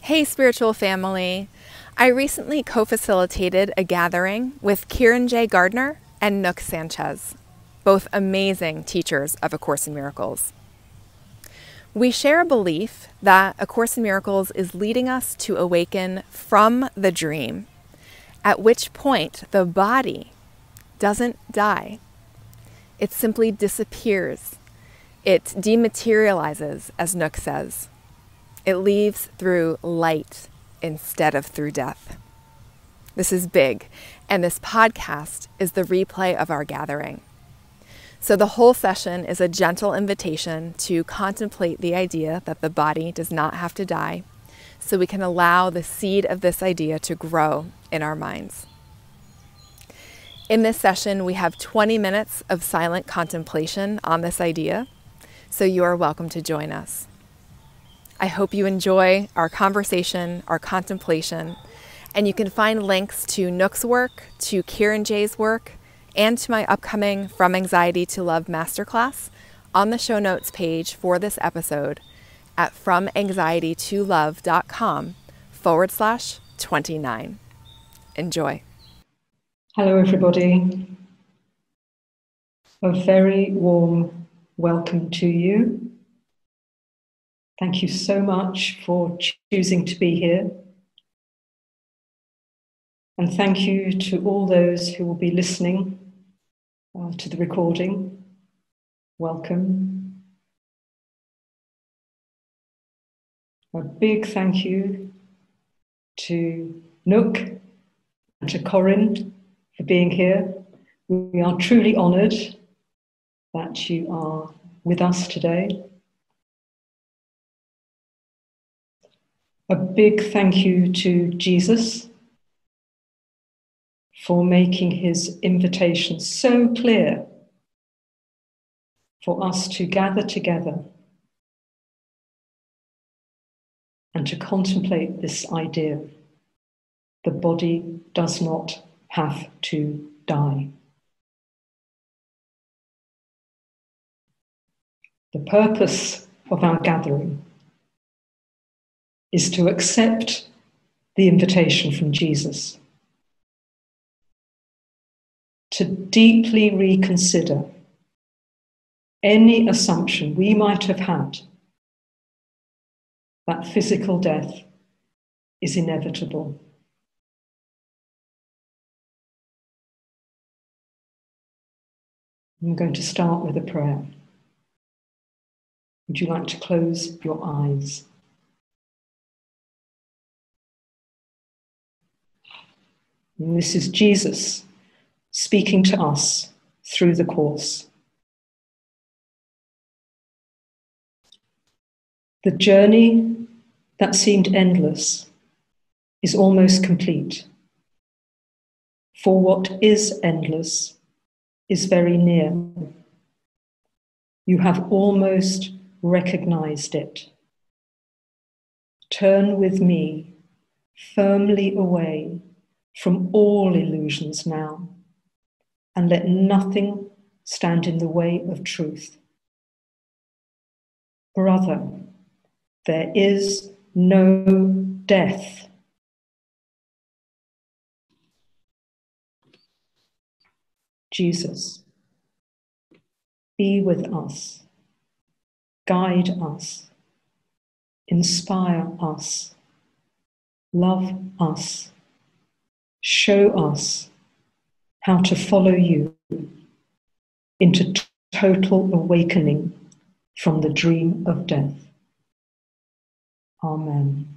Hey, spiritual family. I recently co-facilitated a gathering with kironJ Gardner and Nouk Sanchez, both amazing teachers of A Course in Miracles. We share a belief that A Course in Miracles is leading us to awaken from the dream, at which point the body doesn't die. It simply disappears. It de-materializes, as Nouk says. It leaves through light instead of through death. This is big, and this podcast is the replay of our gathering. So the whole session is a gentle invitation to contemplate the idea that the body does not have to die, so we can allow the seed of this idea to grow in our minds. In this session, we have 20 minutes of silent contemplation on this idea, so you are welcome to join us. I hope you enjoy our conversation, our contemplation, and you can find links to Nouk's work, to kironJ's work, and to my upcoming From Anxiety to Love masterclass on the show notes page for this episode at FromAnxietyToLove.com/29. Enjoy. Hello, everybody. A very warm welcome to you. Thank you so much for choosing to be here. And thank you to all those who will be listening to the recording. Welcome. A big thank you to Nouk and to Corinne for being here. We are truly honored that you are with us today. A big thank you to Jesus for making his invitation so clear for us to gather together and to contemplate this idea. The body does not have to die. The purpose of our gathering is to accept the invitation from Jesus, to deeply reconsider any assumption we might have had that physical death is inevitable. I'm going to start with a prayer. Would you like to close your eyes? And this is Jesus speaking to us through the Course. The journey that seemed endless is almost complete. For what is endless is very near. You have almost recognized it. Turn with me firmly away from all illusions now, and let nothing stand in the way of truth. Brother, there is no death. Jesus, be with us, guide us, inspire us, love us, show us how to follow you into total awakening from the dream of death. Amen.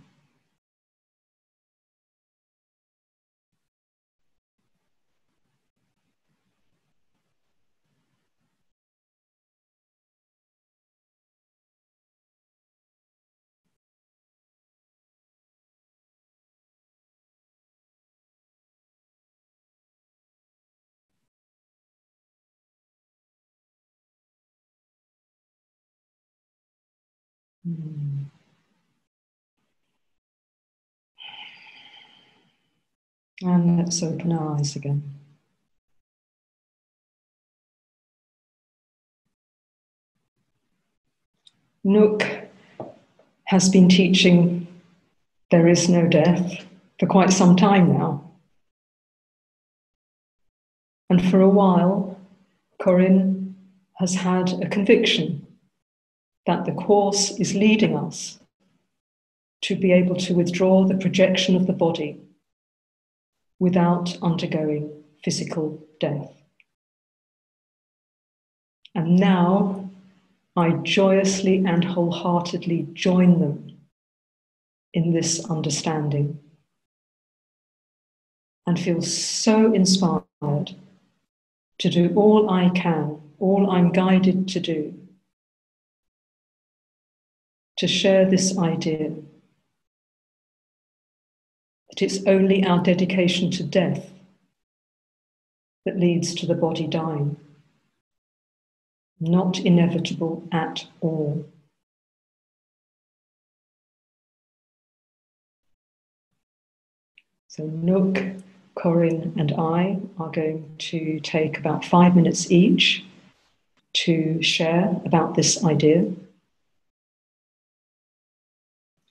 And let's open our eyes again. Nouk has been teaching there is no death for quite some time now. And for a while, Corinne has had a conviction that the Course is leading us to be able to withdraw the projection of the body without undergoing physical death. And now I joyously and wholeheartedly join them in this understanding and feel so inspired to do all I can, all I'm guided to do, to share this idea that it's only our dedication to death that leads to the body dying. Not inevitable at all. So Nouk, Corinne and I are going to take about 5 minutes each to share about this idea.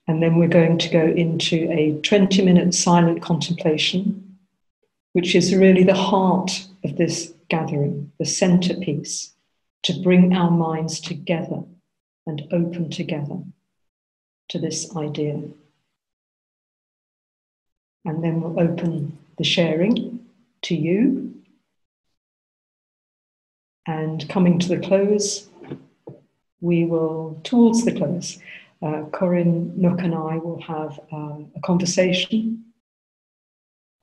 And then we're going to go into a 20-minute silent contemplation, which is really the heart of this gathering, the centerpiece, to bring our minds together and open together to this idea. And then we'll open the sharing to you. And coming to the close, we will, towards the close, Corinne, Nouk and I will have a conversation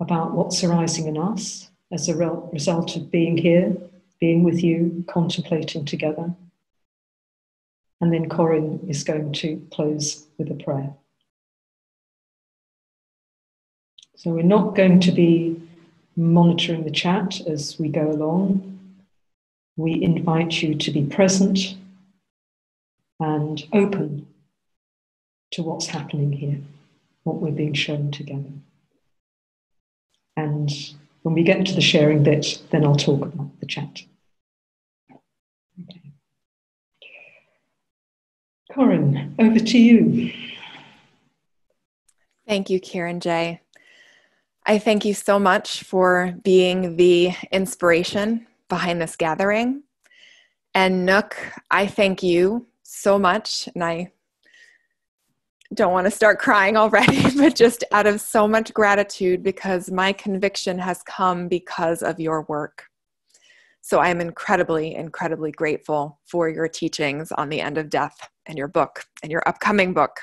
about what's arising in us as a result of being here, being with you, contemplating together. And then Corinne is going to close with a prayer. So we're not going to be monitoring the chat as we go along. We invite you to be present and open to what's happening here, what we're being shown together. And when we get to the sharing bit, then I'll talk about the chat. Okay. Corinne, over to you. Thank you, kironJ. I thank you so much for being the inspiration behind this gathering. And Nouk, I thank you so much, and I don't want to start crying already, but just out of so much gratitude, because my conviction has come because of your work. So I'm incredibly, incredibly grateful for your teachings on the end of death and your book and your upcoming book.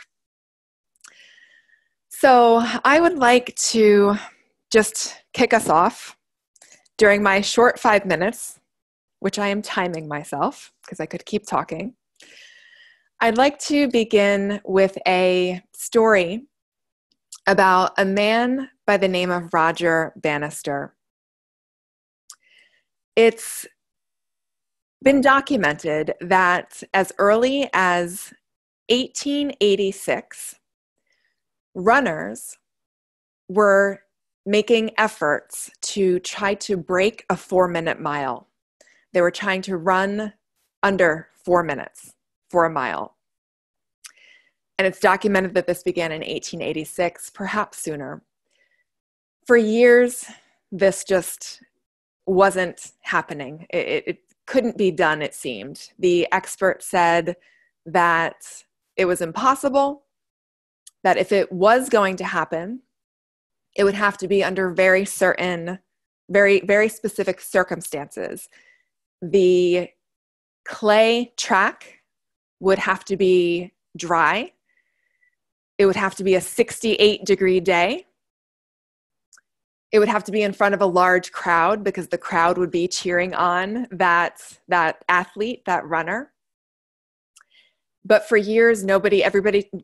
So I would like to just kick us off during my short 5 minutes, which I am timing myself because I could keep talking. I'd like to begin with a story about a man by the name of Roger Bannister. It's been documented that as early as 1886, runners were making efforts to try to break a 4-minute mile. They were trying to run under 4 minutes for a mile. And it's documented that this began in 1886, perhaps sooner. For years, this just wasn't happening. It couldn't be done, it seemed. The expert said that it was impossible, that if it was going to happen, it would have to be under very certain, very, very specific circumstances. The clay track would have to be dry. It would have to be a 68-degree day. It would have to be in front of a large crowd because the crowd would be cheering on that athlete, that runner. But for years,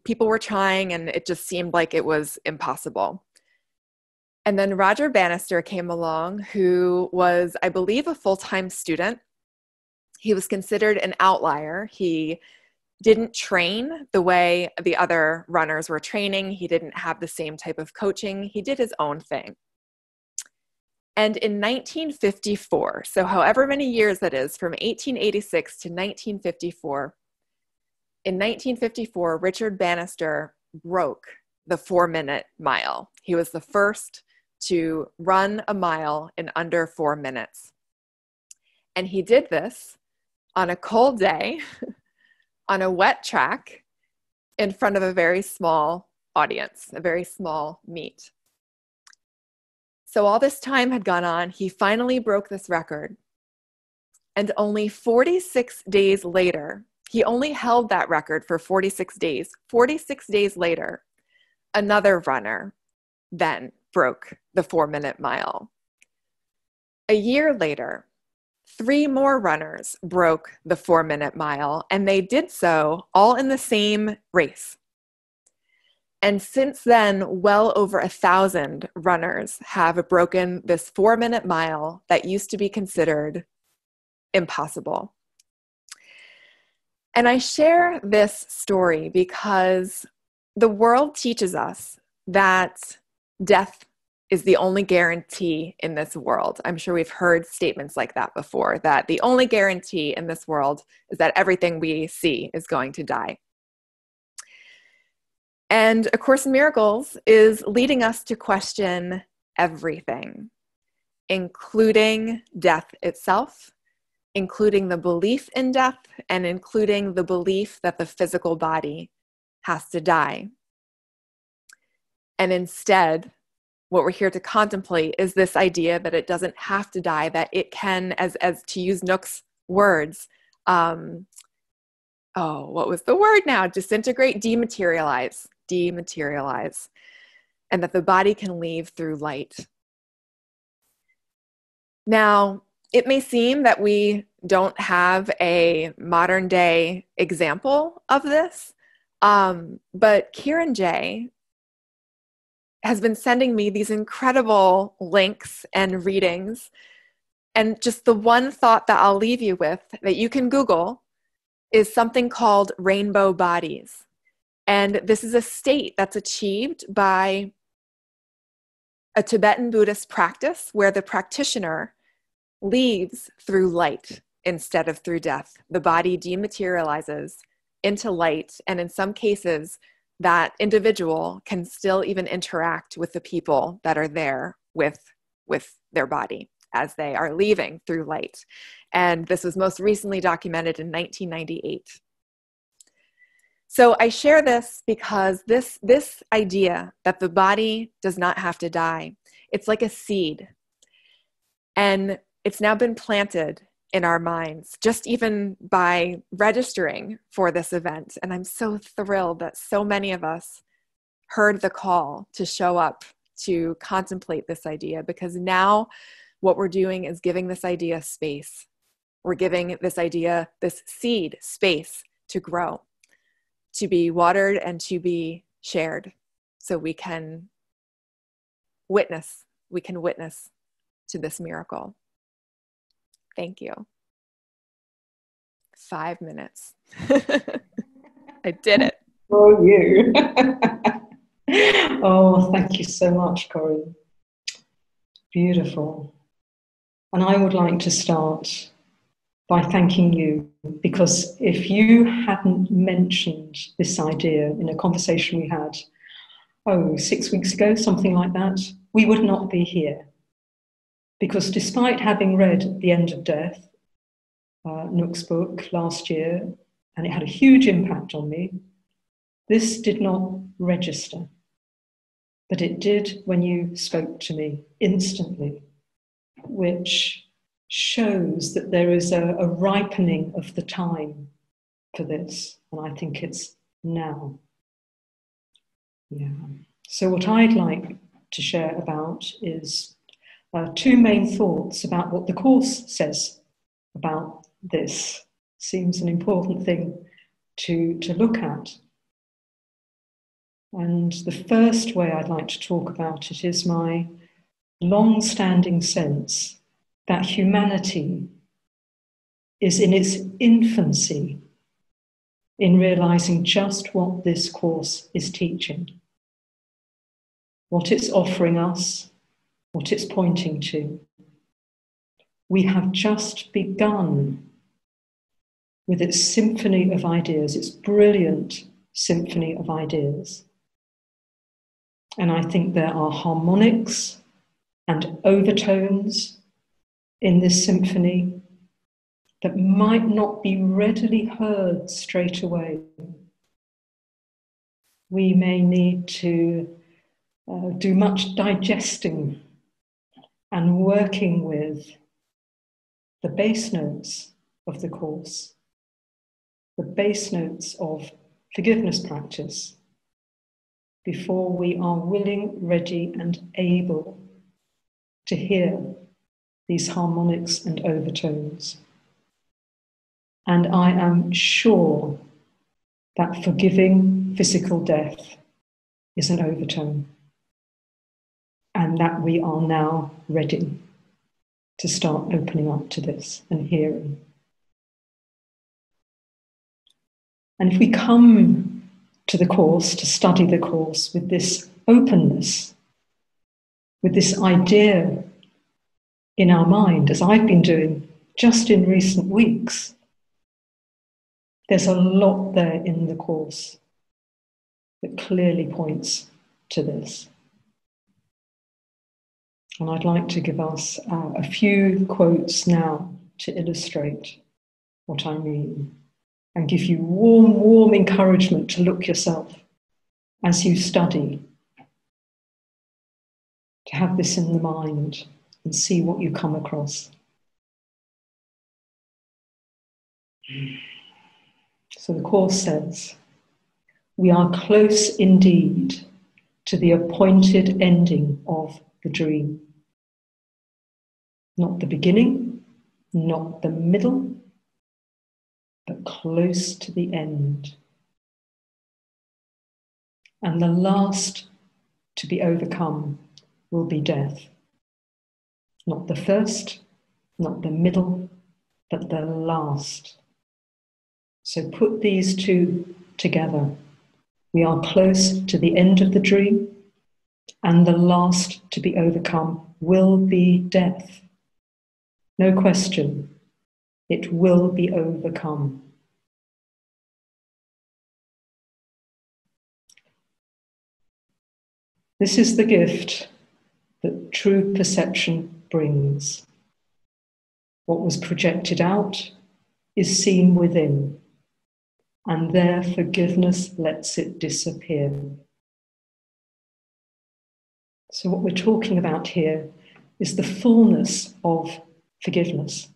people were trying, and it just seemed like it was impossible. And then Roger Bannister came along, who was, I believe, a full-time student. He was considered an outlier. He didn't train the way the other runners were training. He didn't have the same type of coaching. He did his own thing. And in 1954, so however many years that is, from 1886 to 1954, in 1954, Richard Bannister broke the 4-minute mile. He was the first to run a mile in under 4 minutes. And he did this on a cold day, on a wet track, in front of a very small audience, a very small meet. So all this time had gone on. He finally broke this record. And only 46 days later, he only held that record for 46 days. 46 days later, another runner then broke the 4-minute mile. A year later, 3 more runners broke the 4-minute mile, and they did so all in the same race. And since then, well over 1,000 runners have broken this 4-minute mile that used to be considered impossible. And I share this story because the world teaches us that death is the only guarantee in this world. I'm sure we've heard statements like that before, that the only guarantee in this world is that everything we see is going to die. And A Course in Miracles is leading us to question everything, including death itself, including the belief in death, and including the belief that the physical body has to die. And instead, what we're here to contemplate is this idea that it doesn't have to die, that it can, as to use Nouk's words, what was the word now? Disintegrate, de-materialize, and that the body can leave through light. Now, it may seem that we don't have a modern day example of this, but kironJ has been sending me these incredible links and readings. And just the one thought that I'll leave you with that you can Google is something called rainbow bodies. And this is a state that's achieved by a Tibetan Buddhist practice where the practitioner leaves through light instead of through death. The body dematerializes into light, and in some cases, that individual can still even interact with the people that are there with their body as they are leaving through light. And this was most recently documented in 1998. So I share this because this idea that the body does not have to die, it's like a seed. And it's now been planted in our minds, just even by registering for this event. And I'm so thrilled that so many of us heard the call to show up to contemplate this idea, because now what we're doing is giving this idea space. We're giving this idea, this seed, space to grow, to be watered and to be shared, so we can witness to this miracle. Thank you. 5 minutes. I did it. Oh, you. Oh, thank you so much, Corinne. Beautiful. And I would like to start by thanking you, because if you hadn't mentioned this idea in a conversation we had, 6 weeks ago, something like that, we would not be here. Because despite having read The End of Death, Nouk's book last year, and it had a huge impact on me, this did not register. But it did when you spoke to me instantly, which shows that there is a ripening of the time for this. And I think it's now. Yeah. So what I'd like to share about is 2 main thoughts about what the Course says about this. Seems an important thing to look at. And the first way I'd like to talk about it is my long-standing sense that humanity is in its infancy in realizing just what this Course is teaching, what it's offering us, what it's pointing to. We have just begun with its symphony of ideas, its brilliant symphony of ideas. And I think there are harmonics and overtones in this symphony that might not be readily heard straight away. We may need to do much digesting and working with the bass notes of the course, the bass notes of forgiveness practice, before we are willing, ready, and able to hear these harmonics and overtones. And I am sure that forgiving physical death is an overtone, and that we are now ready to start opening up to this and hearing. And if we come to the course, to study the course with this openness, with this idea in our mind, as I've been doing just in recent weeks, there's a lot there in the course that clearly points to this. And I'd like to give us a few quotes now to illustrate what I mean, and give you warm, warm encouragement to look yourself as you study, to have this in the mind and see what you come across. So the course says, we are close indeed to the appointed ending of the dream. Not the beginning, not the middle, but close to the end. And the last to be overcome will be death. Not the first, not the middle, but the last. So put these two together. We are close to the end of the dream, and the last to be overcome will be death. No question, it will be overcome. This is the gift that true perception brings. What was projected out is seen within, and there forgiveness lets it disappear. So what we're talking about here is the fullness of forgiveness.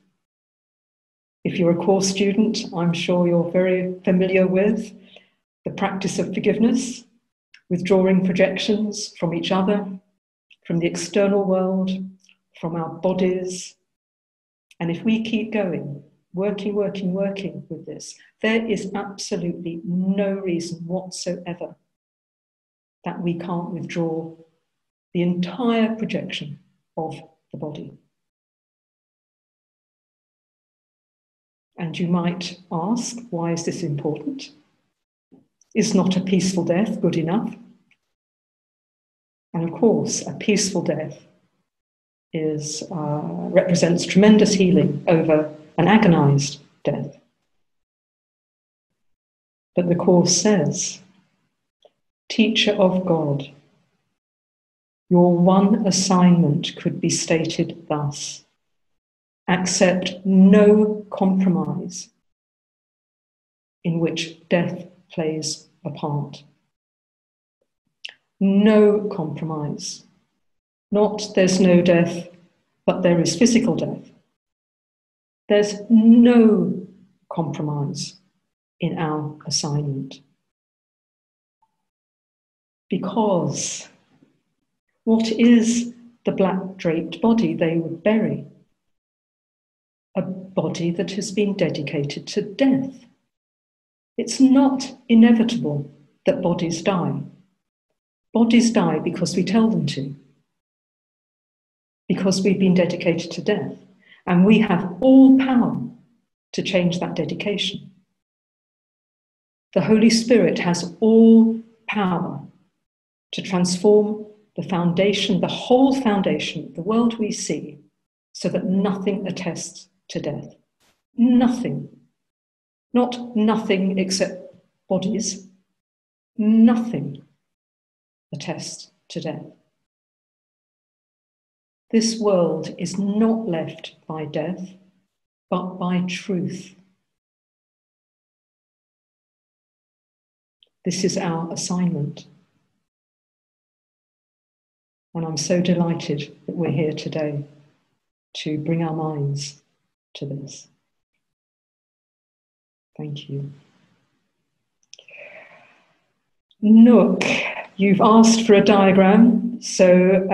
If you're a course student, I'm sure you're very familiar with the practice of forgiveness, withdrawing projections from each other, from the external world, from our bodies. And if we keep going, working with this, there is absolutely no reason whatsoever that we can't withdraw the entire projection of the body. And you might ask, why is this important? Is not a peaceful death good enough? And of course, a peaceful death represents tremendous healing over an agonized death. But the Course says, Teacher of God, your one assignment could be stated thus: accept no compromise in which death plays a part. No compromise. Not there's no death, but there is physical death. There's no compromise in our assignment. Because what is the black draped body they would bury? A body that has been dedicated to death. It's not inevitable that bodies die. Bodies die because we tell them to. Because we've been dedicated to death. And we have all power to change that dedication. The Holy Spirit has all power to transform the foundation, the whole foundation, the world we see, so that nothing attests to death. Nothing. Not nothing except bodies. Nothing attests to death. This world is not left by death, but by truth. This is our assignment. And I'm so delighted that we're here today to bring our minds to this. Thank you. Nouk, you've asked for a diagram, so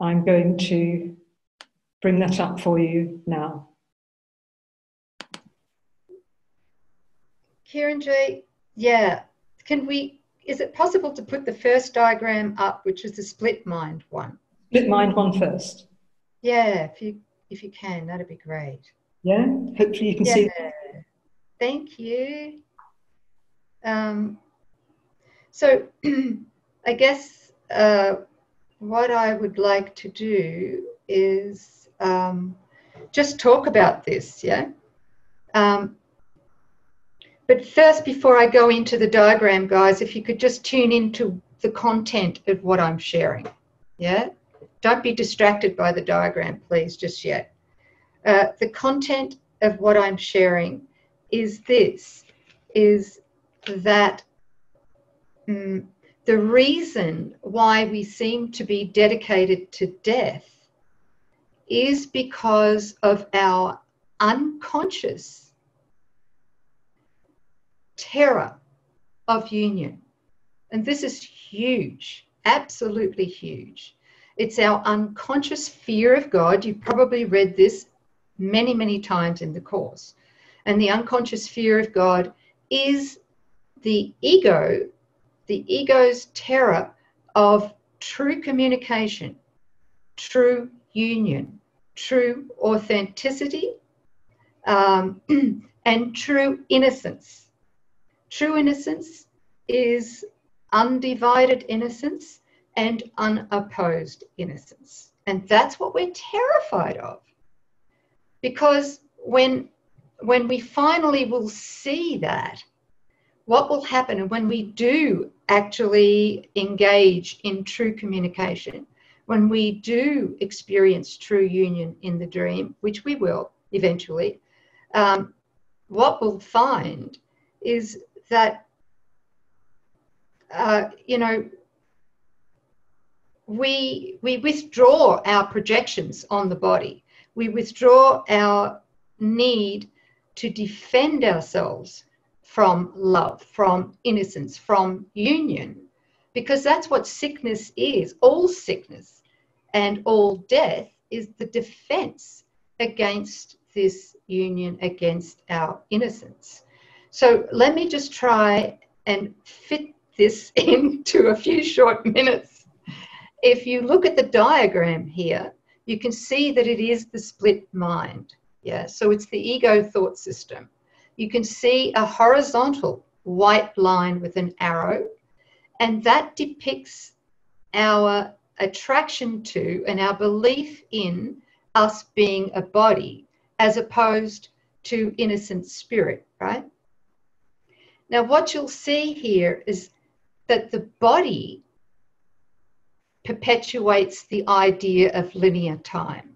I'm going to bring that up for you now. kironJ, yeah, is it possible to put the first diagram up, which is the split mind one? Split mind one first. Yeah, if you can, that'd be great. Yeah, hopefully you can see. Thank you. So I guess what I would like to do is just talk about this, yeah? But first, before I go into the diagram, guys, if you could just tune into the content of what I'm sharing, yeah? Don't be distracted by the diagram, please, just yet. The content of what I'm sharing is this, is that the reason why we seem to be dedicated to death is because of our unconscious terror of union. And this is huge, absolutely huge. It's our unconscious fear of God. You've probably read this many, many times in the course. And the unconscious fear of God is the ego's terror of true communication, true union, true authenticity, and true innocence. True innocence is undivided innocence and unopposed innocence. And that's what we're terrified of. Because when we finally will see that, what will happen, and when we do actually engage in true communication, when we do experience true union in the dream, which we will eventually, what we'll find is that, we withdraw our projections on the body. We withdraw our need to defend ourselves from love, from innocence, from union, because that's what sickness is. All sickness and all death is the defense against this union, against our innocence. So let me just try and fit this into a few short minutes. If you look at the diagram here, you can see that it is the split mind. Yeah, so it's the ego thought system. You can see a horizontal white line with an arrow, and that depicts our attraction to and our belief in us being a body as opposed to innocent spirit, right? Now, what you'll see here is that the body perpetuates the idea of linear time.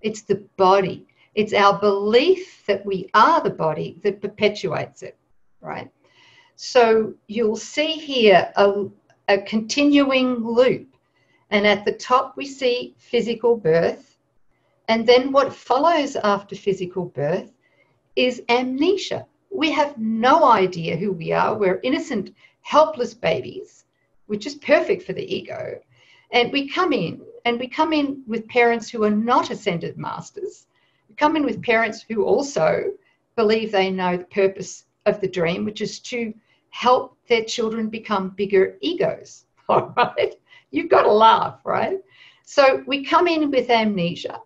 It's the body. It's our belief that we are the body that perpetuates it, right? So you'll see here a continuing loop. And at the top, we see physical birth. And then what follows after physical birth is amnesia. We have no idea who we are. We're innocent, helpless babies, which is perfect for the ego. And we come in with parents who are not ascended masters. We come in with parents who also believe they know the purpose of the dream, which is to help their children become bigger egos. All right? You've got to laugh, right? So we come in with amnesia,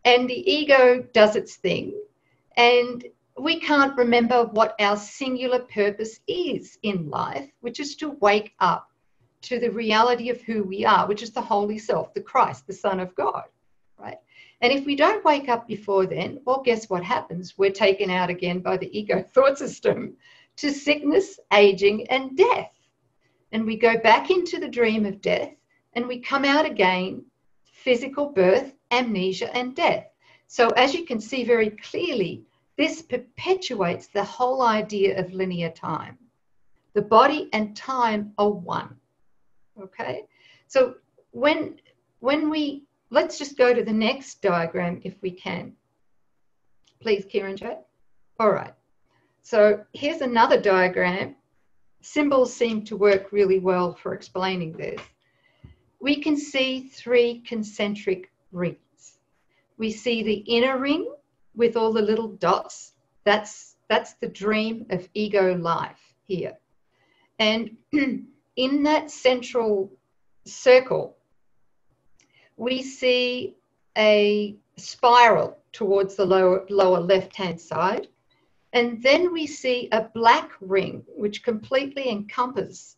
and the ego does its thing, and we can't remember what our singular purpose is in life, which is to wake up to the reality of who we are, which is the Holy Self, the Christ, the Son of God, right? And if we don't wake up before then, well, guess what happens? We're taken out again by the ego thought system to sickness, aging, and death. and we go back into the dream of death, and we come out again, physical birth, amnesia, and death. So as you can see very clearly, this perpetuates the whole idea of linear time. The body and time are one. Okay? So when we, let's just go to the next diagram if we can. Please, kironJ. All right. So here's another diagram. Symbols seem to work really well for explaining this. We can see 3 concentric rings. We see the inner ring with all the little dots. That's the dream of ego life here. And in that central circle, we see a spiral towards the lower left-hand side. And then we see a black ring, which completely encompasses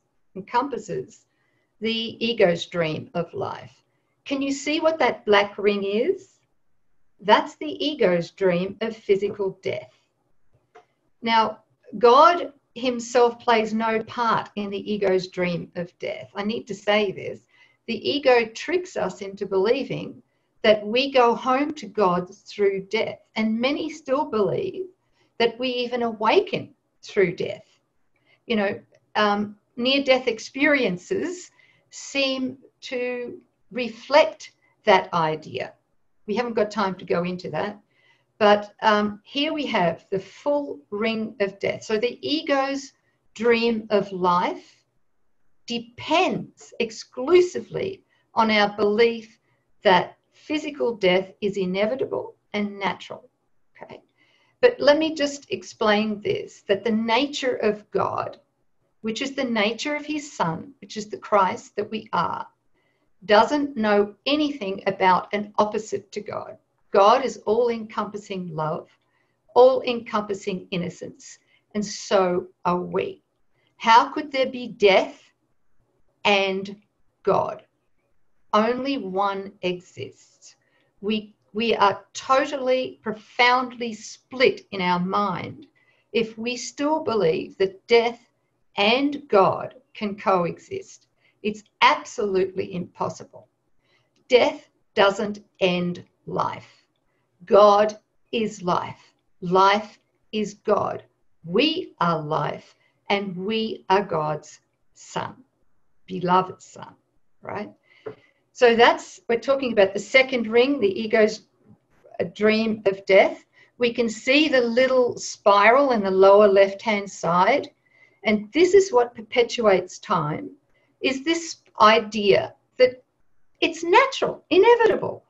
the ego's dream of life. Can you see what that black ring is? That's the ego's dream of physical death. Now, God himself plays no part in the ego's dream of death. I need to say this. The ego tricks us into believing that we go home to God through death. And many still believe that we even awaken through death. You know, near-death experiences seem to reflect that idea. We haven't got time to go into that. But here we have the full ring of death. So the ego's dream of life depends exclusively on our belief that physical death is inevitable and natural. Okay. But let me just explain this, that the nature of God, which is the nature of his Son, which is the Christ that we are, doesn't know anything about an opposite to God. God is all-encompassing love, all-encompassing innocence, and so are we. How could there be death and God? Only one exists. We are totally, profoundly split in our mind if we still believe that death and God can coexist. It's absolutely impossible. Death doesn't end life. God is life. Life is God. We are life, and we are God's Son, beloved Son, right? So we're talking about the second ring, the ego's dream of death. We can see the little spiral in the lower left-hand side, and this is what perpetuates time, is this idea that it's natural, inevitable.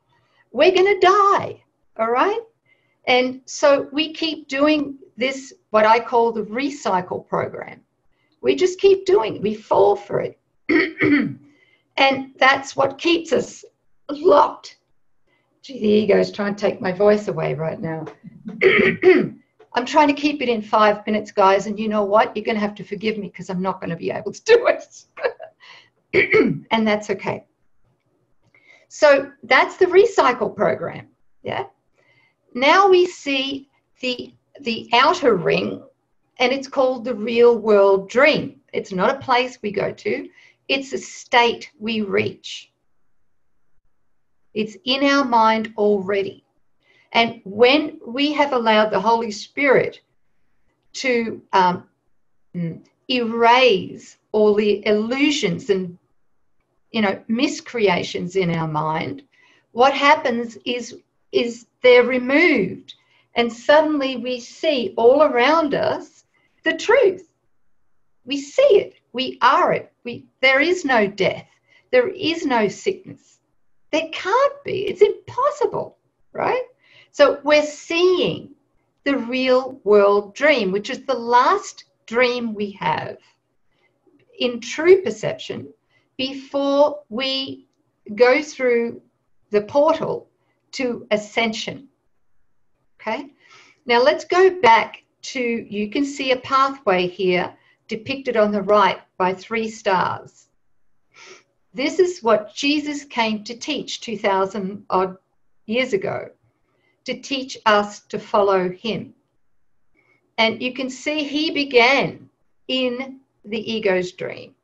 We're going to die, all right? And so we keep doing this, what I call the recycle program. We just keep doing it. We fall for it. And that's what keeps us locked. Gee, the ego's trying to take my voice away right now. I'm trying to keep it in 5 minutes, guys, and you know what? You're going to have to forgive me because I'm not going to be able to do it. And that's okay. So that's the recycle program, yeah? Now we see the outer ring, and it's called the real world dream. It's not a place we go to. It's a state we reach. It's in our mind already. And when we have allowed the Holy Spirit to erase all the illusions and miscreations in our mind, what happens is they're removed, and suddenly we see all around us the truth. We see it. We are it. There is no death. There is no sickness. There can't be. It's impossible, right? So we're seeing the real world dream, which is the last dream we have in true perception before we go through the portal to ascension. Okay? Now let's go back to, you can see a pathway here depicted on the right by 3 stars. This is what Jesus came to teach 2,000 odd years ago, to teach us to follow him. And you can see he began in the ego's dream.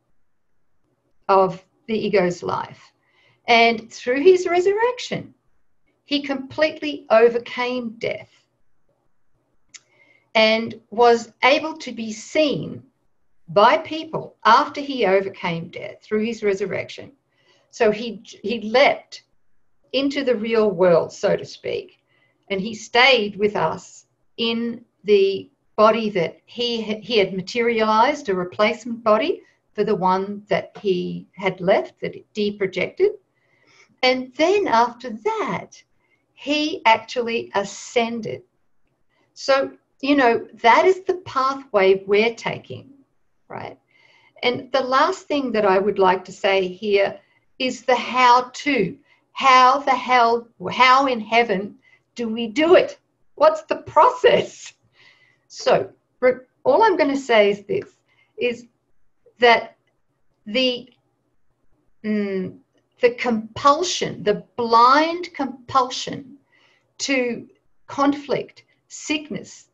of the ego's life. And through his resurrection, he completely overcame death and was able to be seen by people after he overcame death through his resurrection. So he leapt into the real world, so to speak, and he stayed with us in the body that he had materialized, a replacement body for the one that he had left, that it deprojected. And then after that, he actually ascended. So, that is the pathway we're taking, right? And the last thing that I would like to say here is the how-to. How in heaven do we do it? What's the process? So all I'm going to say is this, is that the compulsion, the blind compulsion to conflict, sickness,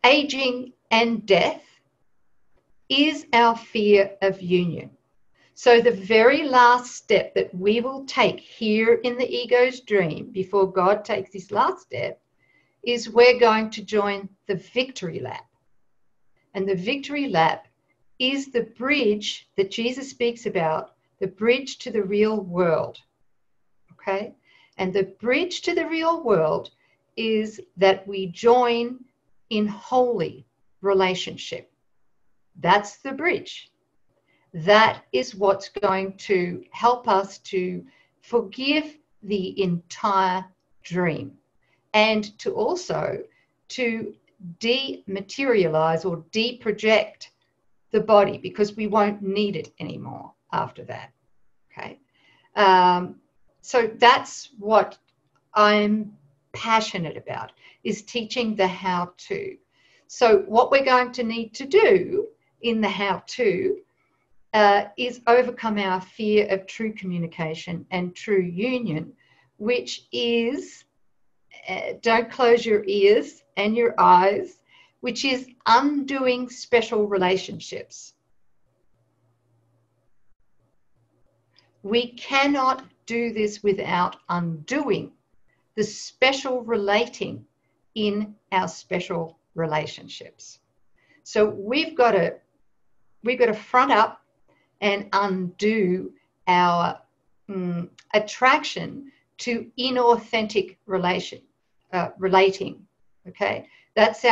aging, and death is our fear of union. So the very last step that we will take here in the ego's dream before God takes his last step is we're going to join the victory lap. And the victory lap is the bridge that Jesus speaks about, the bridge to the real world. Okay? And the bridge to the real world is that we join in holy relationship. That's the bridge. That is what's going to help us to forgive the entire dream and to also to de-materialize or de-project the body, because we won't need it anymore after that. Okay. So that's what I'm passionate about, is teaching the how-to. So what we're going to need to do in the how-to is overcome our fear of true communication and true union, which is, don't close your ears and your eyes, which is undoing special relationships. We cannot do this without undoing the special relating in our special relationships. So we've got to front up and undo our attraction to inauthentic relating. Okay, that's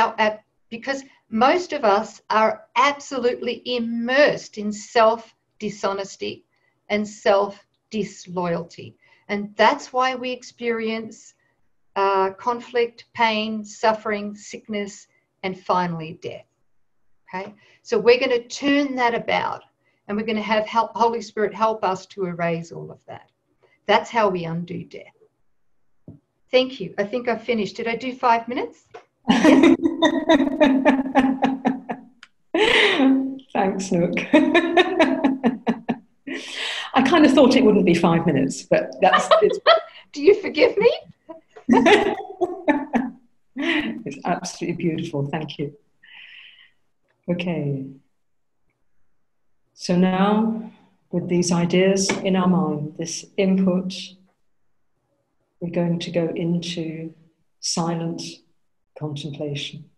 because most of us are absolutely immersed in self-dishonesty and self-disloyalty, and that's why we experience conflict, pain, suffering, sickness, and finally death. Okay, so we're going to turn that about, and we're going to have Holy Spirit help us to erase all of that. That's how we undo death. Thank you. I think I've finished. Did I do 5 minutes? Yes. Thanks, Nouk. I kind of thought it wouldn't be 5 minutes, but it's. Do you forgive me? It's absolutely beautiful. Thank you. Okay. So now, with these ideas in our mind, this input, we're going to go into silent contemplation.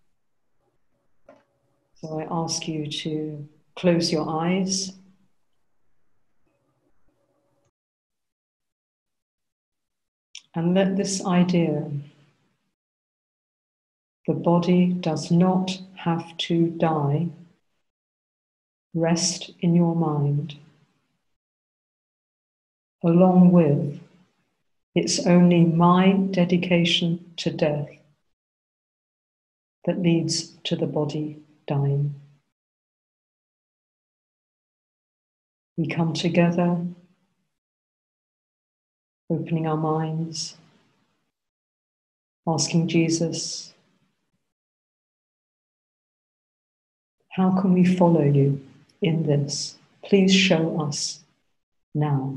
So I ask you to close your eyes. And let this idea, the body does not have to die, rest in your mind, along with it's only my dedication to death that leads to the body dying. We come together, opening our minds, asking Jesus, how can we follow you in this? Please show us now.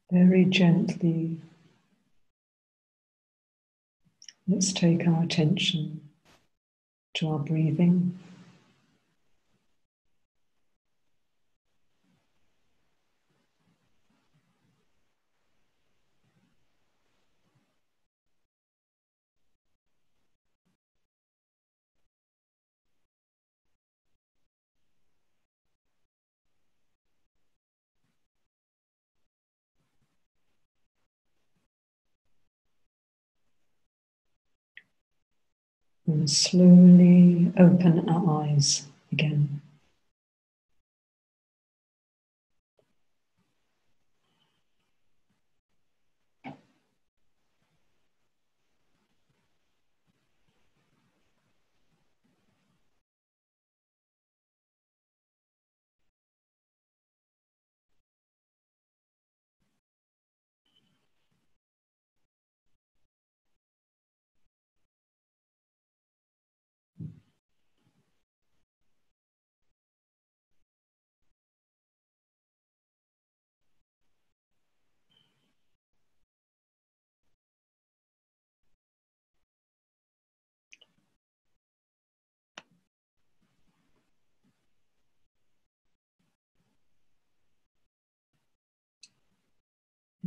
Very gently, let's take our attention to our breathing. And slowly open our eyes again.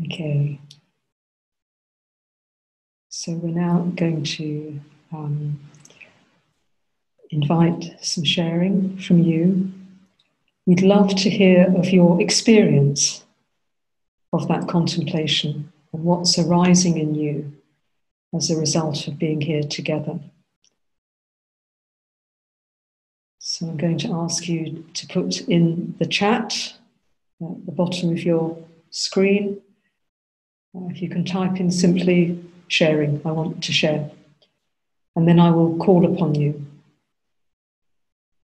Okay, so we're now going to invite some sharing from you. We'd love to hear of your experience of that contemplation and what's arising in you as a result of being here together. So I'm going to ask you to put in the chat at the bottom of your screen. If you can type in simply sharing, I want to share. And then I will call upon you.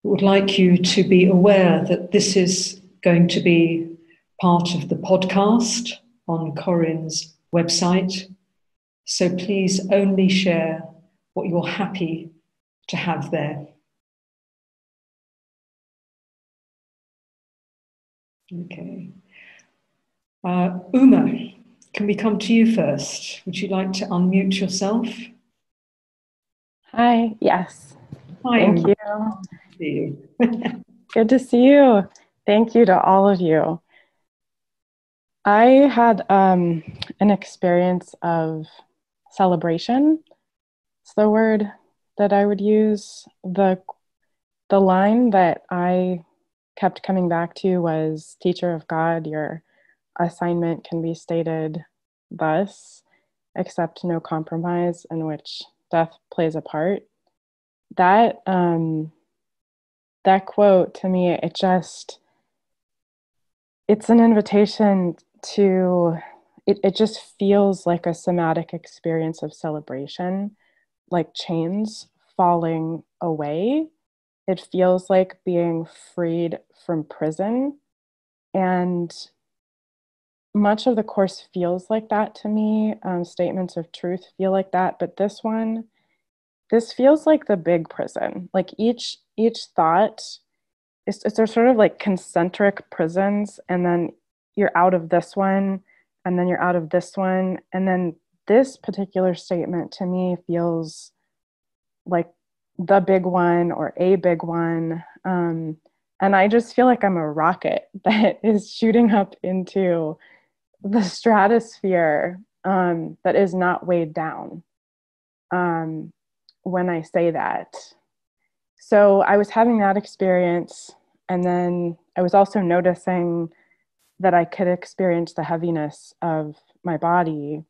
I would like you to be aware that this is going to be part of the podcast on Corinne's website. So please only share what you're happy to have there. Okay. Uma, can we come to you first? Would you like to unmute yourself? Hi, yes. Hi, Thank Uma. you. Good to see you. Good to see you. Thank you to all of you. I had an experience of celebration. It's the word that I would use. The line that I kept coming back to was, "Teacher of God, your assignment can be stated thus, accept no compromise in which death plays a part." That that quote, to me, it's an invitation to, it just feels like a somatic experience of celebration, like chains falling away. It feels like being freed from prison. And much of the Course feels like that to me. Statements of truth feel like that. But this feels like the big prison. Like each thought, it's sort of like concentric prisons, and then you're out of this one, and then you're out of this one, and then this particular statement to me feels like the big one or a big one, and I just feel like I'm a rocket that is shooting up into the stratosphere, that is not weighed down, when I say that. So I was having that experience, and then I was also noticing that I could experience the heaviness of my body,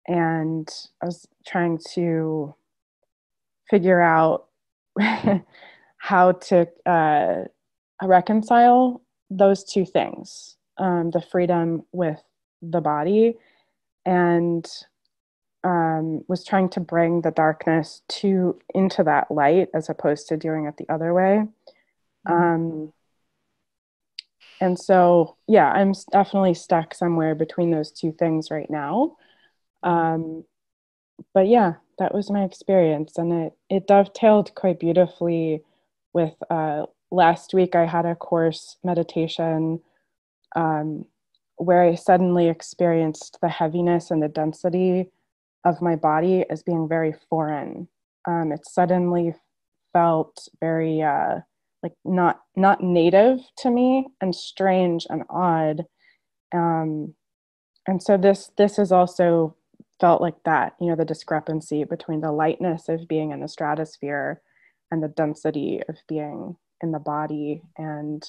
and I was trying to figure out how to reconcile those two things, the freedom with the body, and was trying to bring the darkness into that light as opposed to doing it the other way. And so, yeah, I'm definitely stuck somewhere between those two things right now. But yeah, that was my experience, and it dovetailed quite beautifully with last week. I had a course meditation where I suddenly experienced the heaviness and the density of my body as being very foreign. It suddenly felt very like not native to me, and strange and odd. And so this has also felt like that, you know, the discrepancy between the lightness of being in the stratosphere and the density of being in the body. And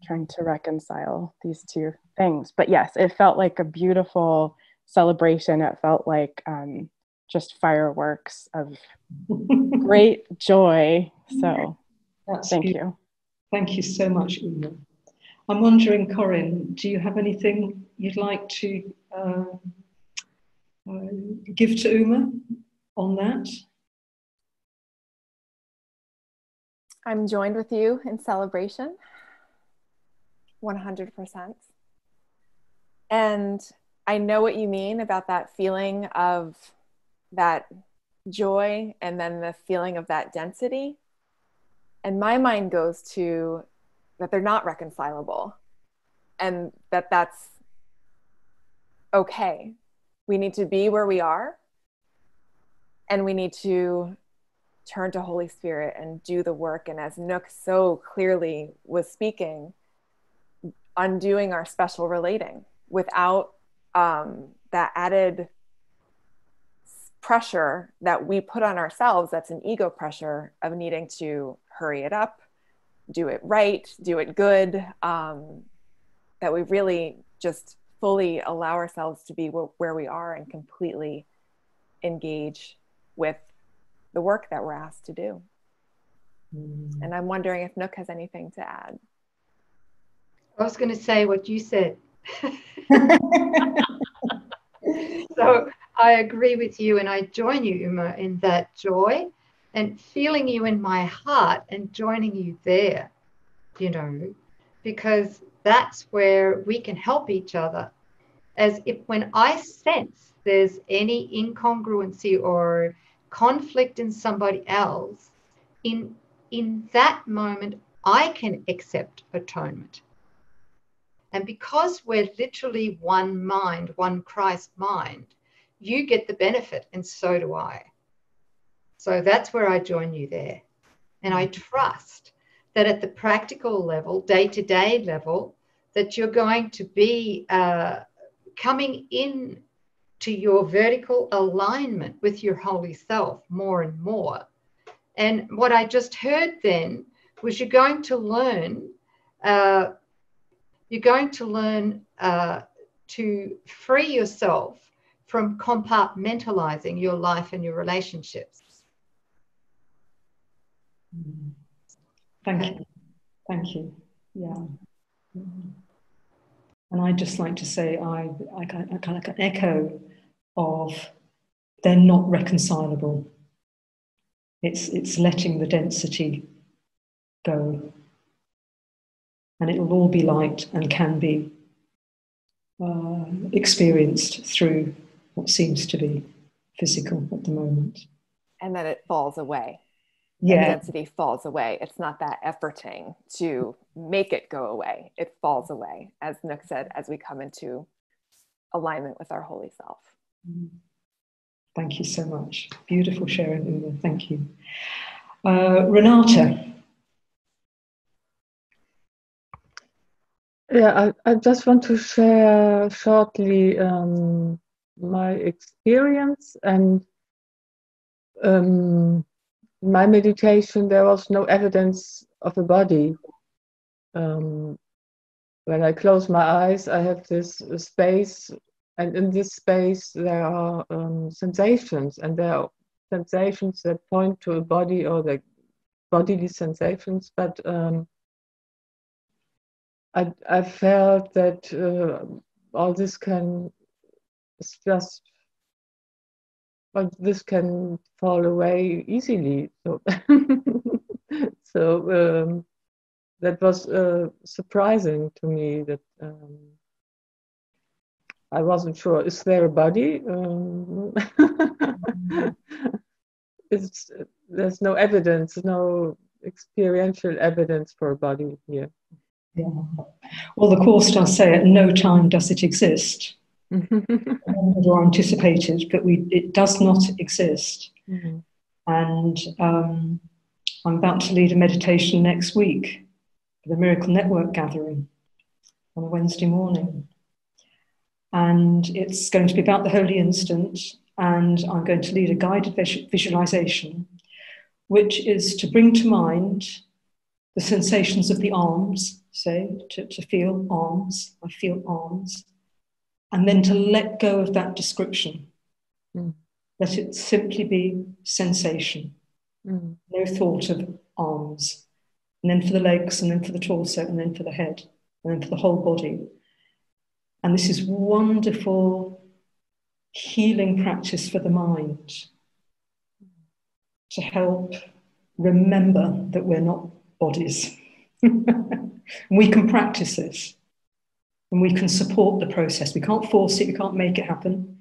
trying to reconcile these two things. But yes, it felt like a beautiful celebration. It felt like just fireworks of great joy. So thank you. Thank you so much, Uma. I'm wondering, Corinne, do you have anything you'd like to give to Uma on that? I'm joined with you in celebration, 100%. And I know what you mean about that feeling of that joy and then the feeling of that density. And my mind goes to that they're not reconcilable, and that's okay. We need to be where we are, and we need to turn to Holy Spirit and do the work. And as Nouk so clearly was speaking, undoing our special relating without that added pressure that we put on ourselves. That's an ego pressure of needing to hurry it up, do it right, do it good, that we really just fully allow ourselves to be where we are and completely engage with the work that we're asked to do. And I'm wondering if Nouk has anything to add. I was going to say what you said. So I agree with you, and I join you, Uma, in that joy and feeling you in my heart and joining you there, you know, because that's where we can help each other. As if when I sense there's any incongruency or conflict in somebody else, in that moment, I can accept atonement. And because we're literally one mind, one Christ mind, you get the benefit and so do I. So that's where I join you there. And I trust that at the practical level, day-to-day level, that you're going to be coming in to your vertical alignment with your holy self more and more. And what I just heard then was you're going to learn to free yourself from compartmentalizing your life and your relationships. Thank you. Thank you. Yeah. And I'd just like to say I kind of like an echo of they're not reconcilable. It's letting the density go. And it will all be light and can be experienced through what seems to be physical at the moment. And then it falls away. Yeah. The density falls away. It's not that efforting to make it go away. It falls away, as Nouk said, as we come into alignment with our holy self. Thank you so much. Beautiful sharing, Uma. Thank you. Renata. Yeah, I just want to share shortly my experience. And in my meditation, there was no evidence of a body. When I close my eyes, I have this space, and in this space there are sensations, and there are sensations that point to a body or the bodily sensations, but I felt that all this can this can fall away easily. So, so that was surprising to me. That I wasn't sure. Is there a body? There's no evidence, no experiential evidence for a body here. Yeah. Well, the Course does say at no time does it exist or anticipated, but it does not exist. Mhm. And I'm about to lead a meditation next week for the Miracle Network gathering on a Wednesday morning. And it's going to be about the Holy Instant, and I'm going to lead a guided visualization, which is to bring to mind the sensations of the arms, say, to feel arms, I feel arms, and then to let go of that description. Mm. Let it simply be sensation, no thought of arms, and then for the legs, and then for the torso, and then for the head, and then for the whole body. And this is wonderful healing practice for the mind to help remember that we're not bodies. We can practice this and we can support the process. We can't force it, we can't make it happen.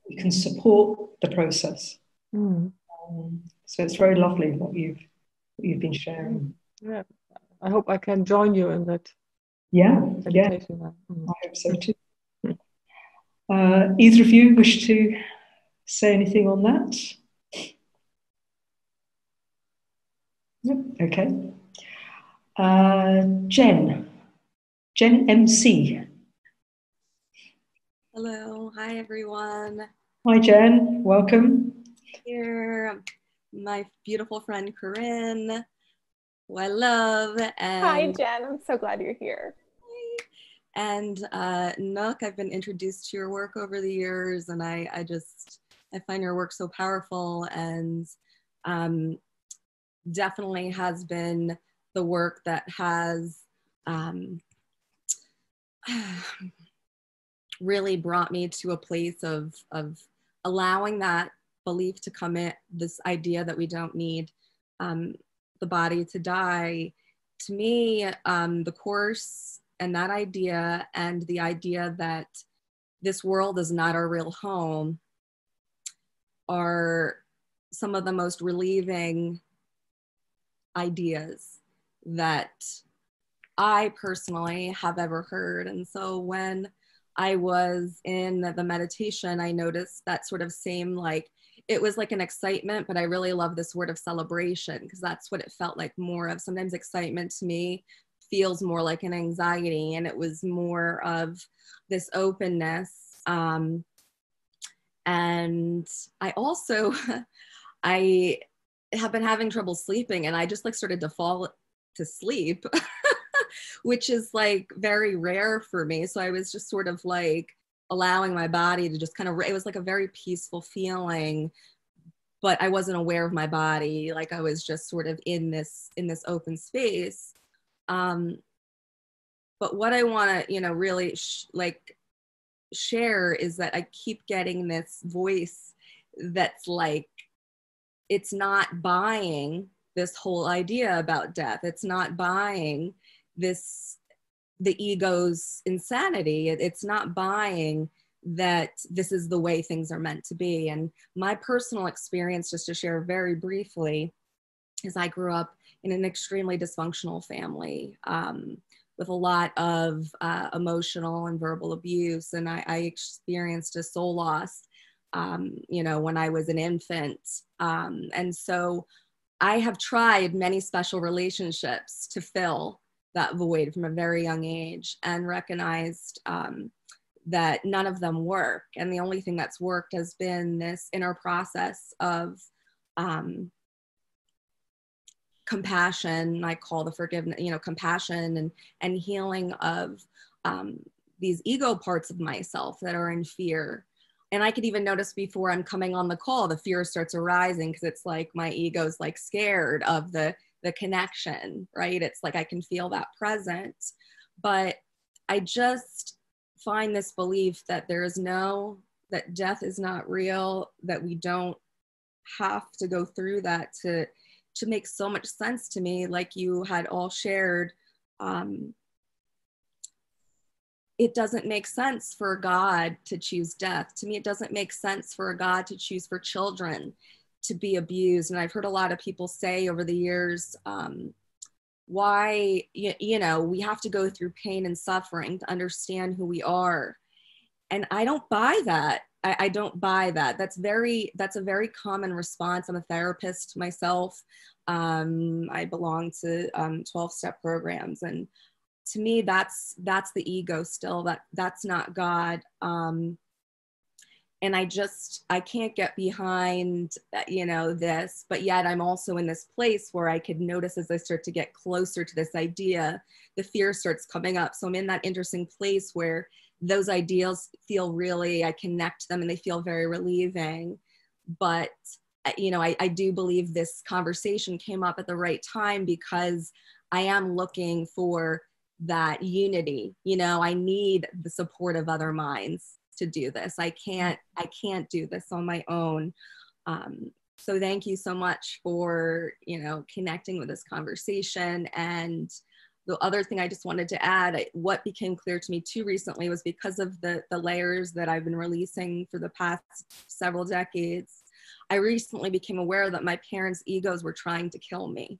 We can support the process. So it's very lovely what you've been sharing. Yeah, I hope I can join you in that. Yeah, meditation. I hope so too. Either of you wish to say anything on that? Yep. Okay. Jen MC. Hello, hi everyone. Hi Jen, welcome. Here, my beautiful friend Corinne, who I love. And Hi Jen, I'm so glad you're here. And Nouk, I've been introduced to your work over the years, and I find your work so powerful, and definitely has been the work that has really brought me to a place of allowing that belief to come in, this idea that we don't need the body to die. To me, the Course and that idea, and the idea that this world is not our real home, are some of the most relieving ideas that I personally have ever heard. And so when I was in the meditation, I noticed that sort of same, like, it was like an excitement, but I really love this word of celebration, because that's what it felt like more of. Sometimes excitement to me feels more like an anxiety, and it was more of this openness. And I also, I have been having trouble sleeping, and I just like sort of default to sleep, which is like very rare for me. So I was just sort of like allowing my body to just kind of, it was like a very peaceful feeling, but I wasn't aware of my body. Like I was just sort of in this open space. But what I want to, really share is that I keep getting this voice that's like, it's not buying this whole idea about death. It's not buying the ego's insanity. It's not buying that this is the way things are meant to be. And my personal experience, just to share very briefly, is I grew up in an extremely dysfunctional family with a lot of emotional and verbal abuse. And I experienced a soul loss, when I was an infant. And so I have tried many special relationships to fill that void from a very young age, and recognized that none of them work. And the only thing that's worked has been this inner process of compassion. I call the forgiveness, compassion and healing of these ego parts of myself that are in fear. And I could even notice before I'm coming on the call, the fear starts arising, because it's like my ego's like scared of the connection, right? It's like I can feel that present. But I just find this belief that that death is not real, that we don't have to go through that to make so much sense to me. Like you had all shared, it doesn't make sense for God to choose death. To me, it doesn't make sense for a God to choose for children to be abused. And I've heard a lot of people say over the years, why, you know, we have to go through pain and suffering to understand who we are. And I don't buy that. I don't buy that. That's a very common response. I'm a therapist myself. I belong to 12-step programs. And to me, that's the ego still. That's not God. And I can't get behind, you know, this, but yet I'm also in this place where I could notice as I start to get closer to this idea, the fear starts coming up. So I'm in that interesting place where those ideals feel really, I connect them and they feel very relieving. But, you know, I do believe this conversation came up at the right time because I am looking for that unity. You know, I need the support of other minds to do this. I can't do this on my own. So thank you so much for, you know, connecting with this conversation. And the other thing I just wanted to add, what became clear to me too recently was because of the layers that I've been releasing for the past several decades, I recently became aware that my parents' egos were trying to kill me,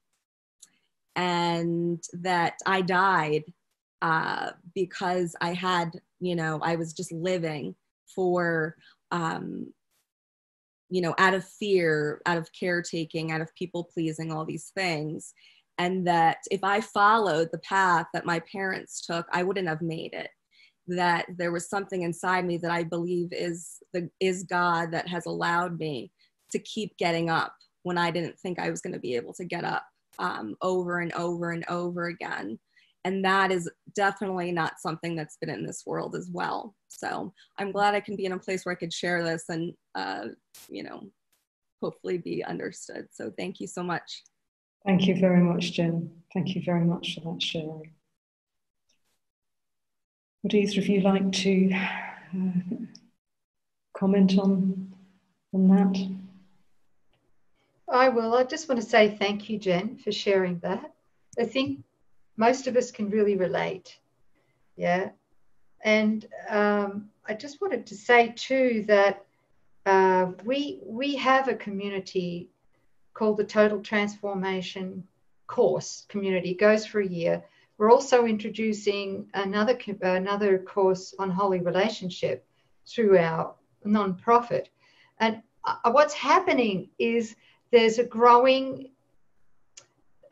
and that I died because I had, you know, I was just living for, you know, out of fear, out of caretaking, out of people pleasing, all these things. And that if I followed the path that my parents took, I wouldn't have made it. That there was something inside me that I believe is God that has allowed me to keep getting up when I didn't think I was going to be able to get up, over and over and over again. And that is definitely not something that's been in this world as well. So I'm glad I can be in a place where I could share this and, you know, hopefully be understood. So thank you so much. Thank you very much, Jen. Thank you very much for that sharing. Would either of you like to comment on that? I will. I just want to say thank you, Jen, for sharing that. I think most of us can really relate. Yeah. And I just wanted to say too that we have a community called the Total Transformation Course community. It goes for a year. We're also introducing another course on holy relationship through our nonprofit. And what's happening is there's a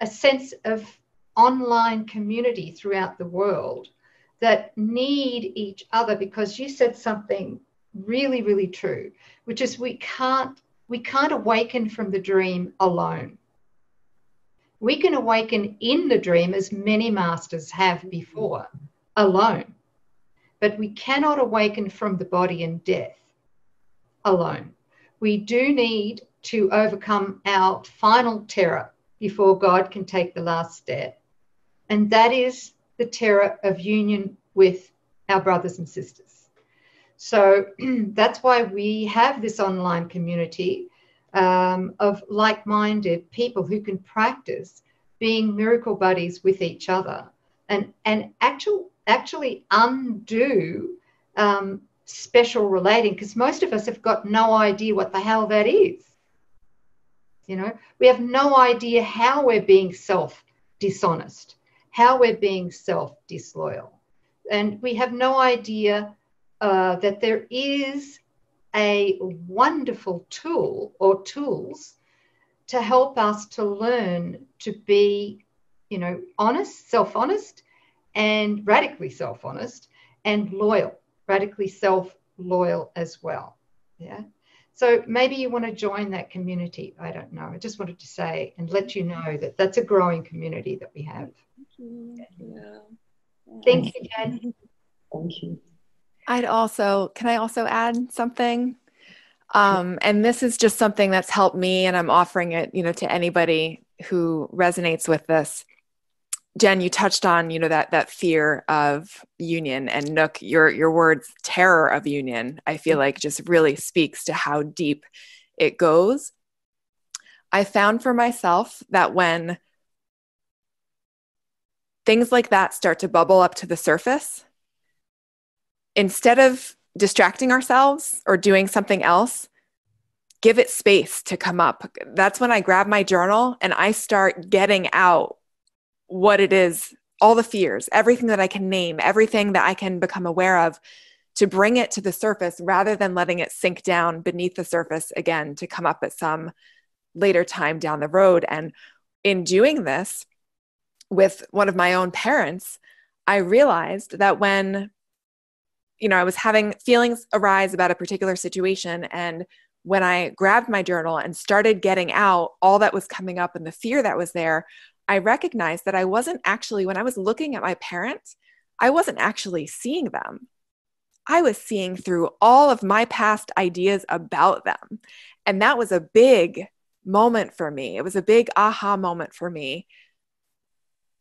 sense of online community throughout the world that need each other, because you said something really, really true, which is we can't awaken from the dream alone. We can awaken in the dream, as many masters have before, alone. But we cannot awaken from the body and death alone. We do need to overcome our final terror before God can take the last step. And that is the terror of union with our brothers and sisters. So that's why we have this online community of like-minded people who can practice being miracle buddies with each other and actually undo special relating, because most of us have got no idea what the hell that is. You know, we have no idea how we're being self-dishonest, how we're being self-disloyal. And we have no idea that there is a wonderful tool or tools to help us to learn to be, you know, honest, self-honest, and radically self-honest, and loyal, radically self-loyal as well. Yeah. So maybe you want to join that community. I don't know. I just wanted to say and let you know that that's a growing community that we have. Thank you, Jen. Thank you. Can I also add something? And this is just something that's helped me, and I'm offering it, you know, to anybody who resonates with this. Jen, you touched on, you know, that fear of union, and Nouk, your words, terror of union, I feel like just really speaks to how deep it goes. I found for myself that when things like that start to bubble up to the surface, instead of distracting ourselves or doing something else, give it space to come up. That's when I grab my journal and I start getting out what it is, all the fears, everything that I can name, everything that I can become aware of, to bring it to the surface rather than letting it sink down beneath the surface again to come up at some later time down the road. And in doing this with one of my own parents, I realized that when, I was having feelings arise about a particular situation, and when I grabbed my journal and started getting out all that was coming up and the fear that was there, I recognized that I wasn't actually, when I was looking at my parents, I wasn't actually seeing them. I was seeing through all of my past ideas about them. And that was a big moment for me. It was a big aha moment for me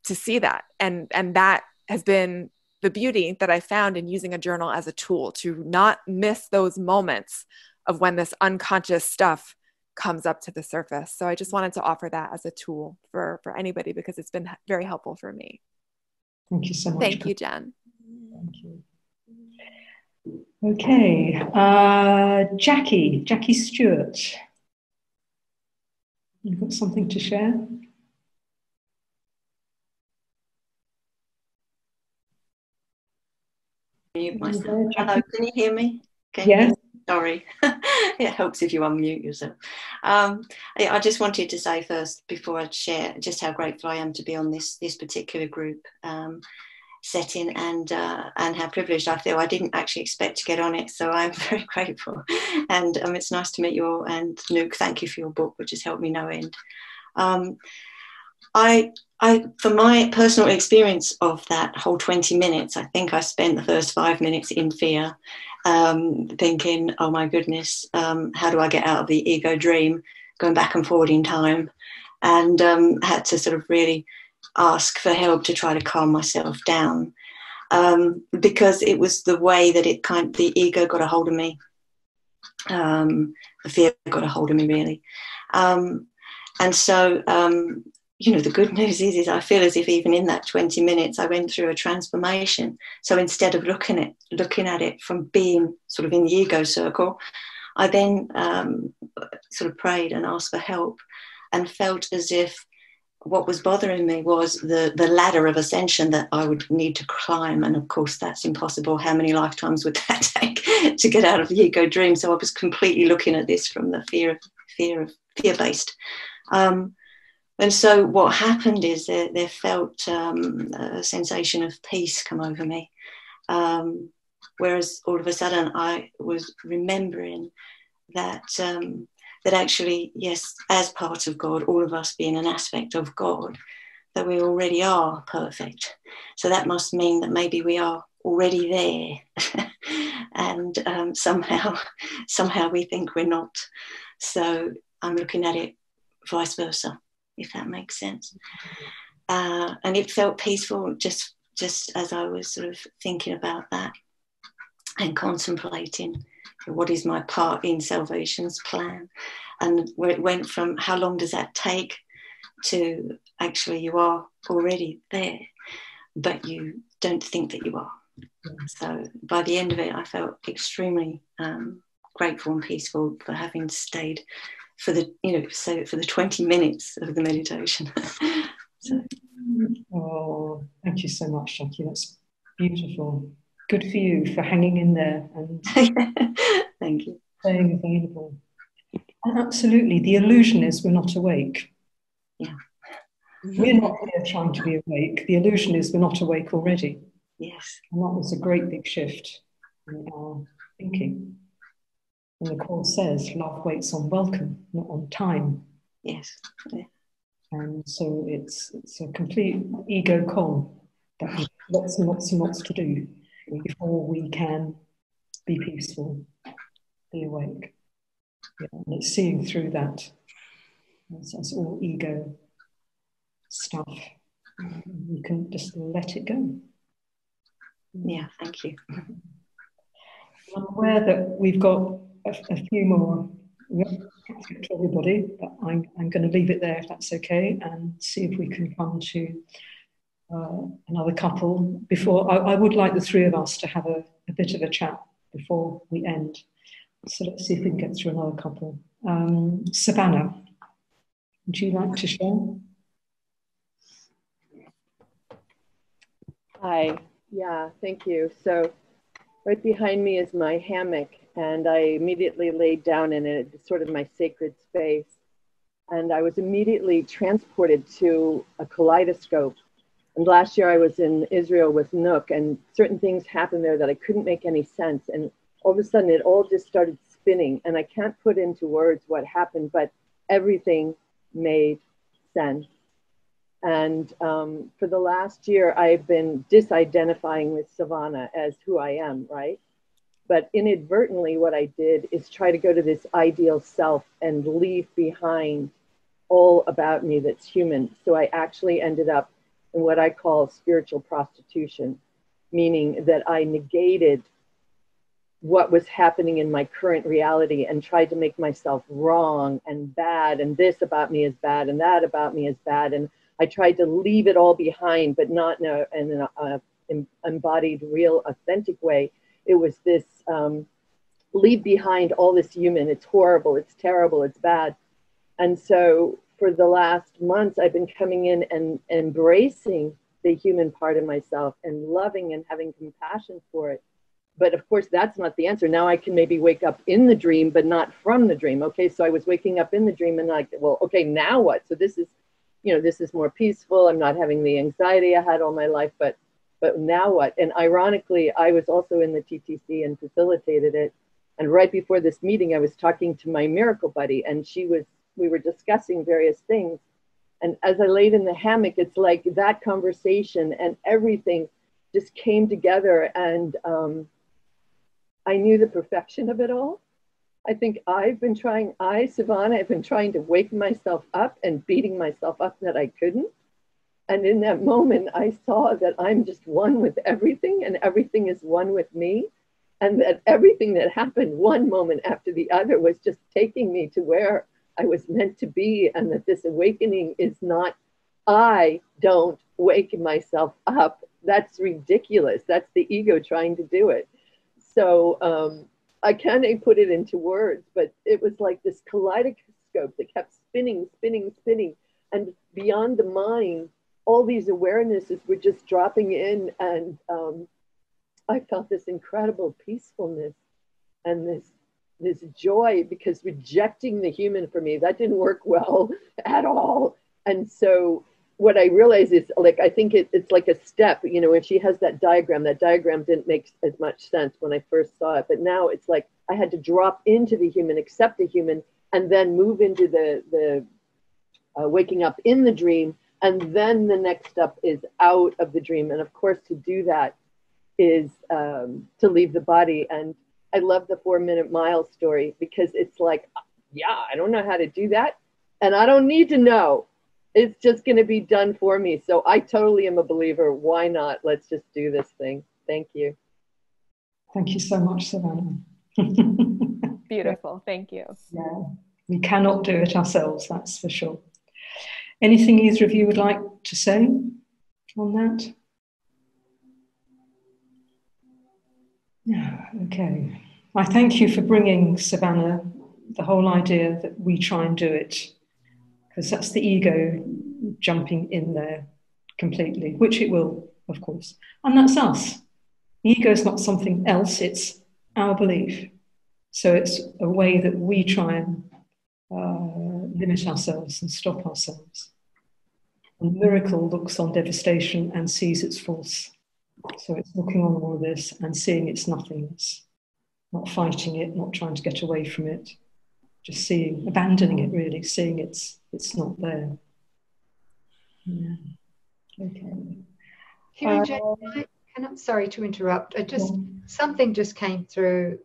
to see that. And that has been the beauty that I found in using a journal as a tool to not miss those moments of when this unconscious stuff comes up to the surface. So I just wanted to offer that as a tool for anybody, because it's been very helpful for me. Thank you so much. Thank you, Jen. Thank you. Okay, Jackie Stewart. You've got something to share? Mute myself. Hello, can you hear me? Yes. Sorry, it helps if you unmute yourself. I just wanted to say first, before I share, just how grateful I am to be on this particular group setting, and how privileged I feel. I didn't actually expect to get on it, so I'm very grateful. And it's nice to meet you all. And Nouk, thank you for your book, which has helped me no end. For my personal experience of that whole 20 minutes, I think I spent the first 5 minutes in fear, thinking, oh my goodness, how do I get out of the ego dream, going back and forward in time, and had to sort of really ask for help to try to calm myself down, because it was the way that the ego got a hold of me, the fear got a hold of me, really. And so, the good news is I feel as if even in that 20 minutes, I went through a transformation. So instead of looking at it from being sort of in the ego circle, I then sort of prayed and asked for help, and felt as if what was bothering me was the ladder of ascension that I would need to climb. And of course, that's impossible. How many lifetimes would that take to get out of the ego dream? So I was completely looking at this from the fear-based. And so what happened is there felt a sensation of peace come over me. Whereas all of a sudden I was remembering that that actually, yes, as part of God, all of us being an aspect of God, that we already are perfect. So that must mean that maybe we are already there. And somehow we think we're not. So I'm looking at it vice versa, if that makes sense. And it felt peaceful just as I was sort of thinking about that and contemplating what is my part in salvation's plan, and where it went from how long does that take to actually you are already there, but you don't think that you are. So by the end of it, I felt extremely grateful and peaceful for having stayed for the 20 minutes of the meditation. So. Oh, thank you so much, Jackie. That's beautiful. Good for you for hanging in there and thank you. Staying available. And absolutely, the illusion is we're not awake. Yeah. We're not here trying to be awake. The illusion is we're not awake already. Yes. And that was a great big shift in our thinking. And the Course says love waits on welcome, not on time. Yes. Yeah. And so it's a complete ego con that we've lots and lots and lots to do before we can be peaceful, be awake. Yeah, and it's seeing through that. That's all ego stuff. You can just let it go. Yeah, thank you. I'm aware that we've got a few more. We haven't get to everybody, but I'm going to leave it there if that's okay, and see if we can come to another couple before. I would like the three of us to have a bit of a chat before we end. So let's see if we can get through another couple. Savannah, would you like to share? Hi. Yeah, thank you. So right behind me is my hammock, and I immediately laid down in it. It's sort of my sacred space. And I was immediately transported to a kaleidoscope. And last year I was in Israel with Nouk, and certain things happened there that I couldn't make any sense. And all of a sudden it all just started spinning, and I can't put into words what happened, but everything made sense. And for the last year, I've been disidentifying with Savannah as who I am, right? But inadvertently, what I did is try to go to this ideal self and leave behind all about me that's human. So I actually ended up in what I call spiritual prostitution, meaning that I negated what was happening in my current reality and tried to make myself wrong and bad, and this about me is bad, and that about me is bad. And I tried to leave it all behind, but not in an embodied, real, authentic way. It was this leave behind all this human. It's horrible, it's terrible, it's bad. And so for the last months, I've been coming in and embracing the human part of myself and loving and having compassion for it. But of course, that's not the answer. Now I can maybe wake up in the dream, but not from the dream. Okay, so I was waking up in the dream and like, well, okay, now what? So this is, this is more peaceful. I'm not having the anxiety I had all my life, but now what? And ironically, I was also in the TTC and facilitated it. And right before this meeting, I was talking to my miracle buddy, and we were discussing various things. And as I laid in the hammock, it's like that conversation and everything just came together, and I knew the perfection of it all. I think Savannah, I've been trying to wake myself up and beating myself up that I couldn't. And in that moment, I saw that I'm just one with everything, and everything is one with me. And that everything that happened one moment after the other was just taking me to where I was meant to be. And that this awakening is not, I don't wake myself up. That's ridiculous. That's the ego trying to do it. So I can't put it into words, but it was like this kaleidoscope that kept spinning, spinning, spinning. And beyond the mind, all these awarenesses were just dropping in. And I felt this incredible peacefulness and this joy, because rejecting the human for me, that didn't work well at all. And so what I realized is, like, I think it's like a step, if she has that diagram didn't make as much sense when I first saw it. But now it's like I had to drop into the human, accept the human, and then move into the waking up in the dream. And then the next step is out of the dream. And of course, to do that is to leave the body. And I love the 4-minute mile story, because it's like, yeah, I don't know how to do that. And I don't need to know. It's just going to be done for me. So I totally am a believer. Why not? Let's just do this thing. Thank you. Thank you so much, Savannah. Beautiful. Thank you. Yeah, we cannot do it ourselves, that's for sure. Anything either of you would like to say on that? Yeah, okay. I thank you for bringing, Savannah, the whole idea that we try and do it, because that's the ego jumping in there completely, which it will, of course. And that's us. The ego is not something else, it's our belief. So it's a way that we try and limit ourselves and stop ourselves. And miracle looks on devastation and sees its false. So it's looking on all of this and seeing its nothingness, not fighting it, not trying to get away from it, just seeing, abandoning it really, seeing it's not there. Yeah. Okay. kironJ, sorry to interrupt. Something just came through.